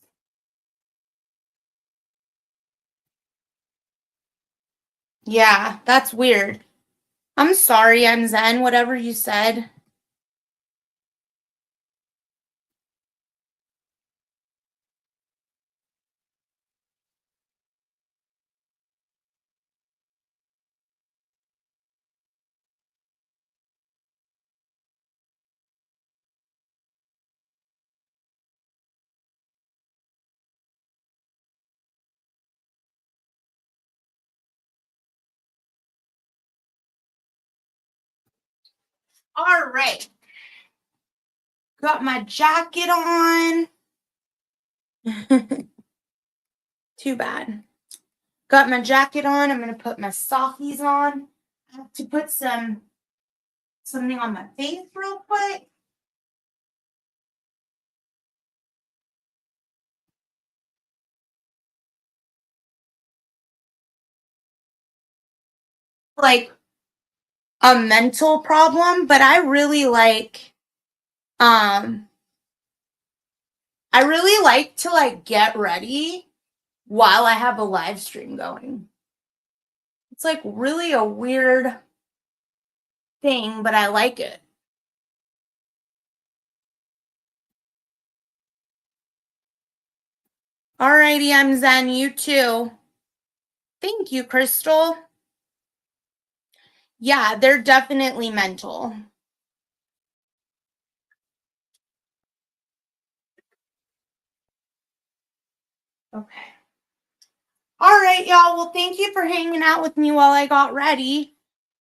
Yeah, that's weird. I'm sorry, I'm Zen, whatever you said. All right. Got my jacket on. Too bad. Got my jacket on. I'm going to put my sockies on. I have to put something on my face real quick. Like a mental problem, but I really like to like get ready while I have a live stream going. It's like really a weird thing, but I like it. Alrighty, I'm Zen, you too. Thank you, Crystal. Yeah, they're definitely mental. Okay. All right, y'all. Well, thank you for hanging out with me while I got ready.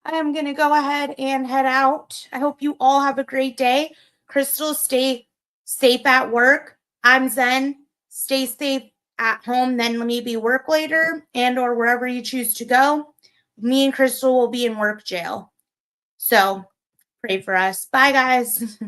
I am going to go ahead and head out. I hope you all have a great day. Crystal, stay safe at work. I'm Zen. Stay safe at home, then maybe work later and or wherever you choose to go. Me and Crystal will be in work jail. So pray for us. Bye, guys.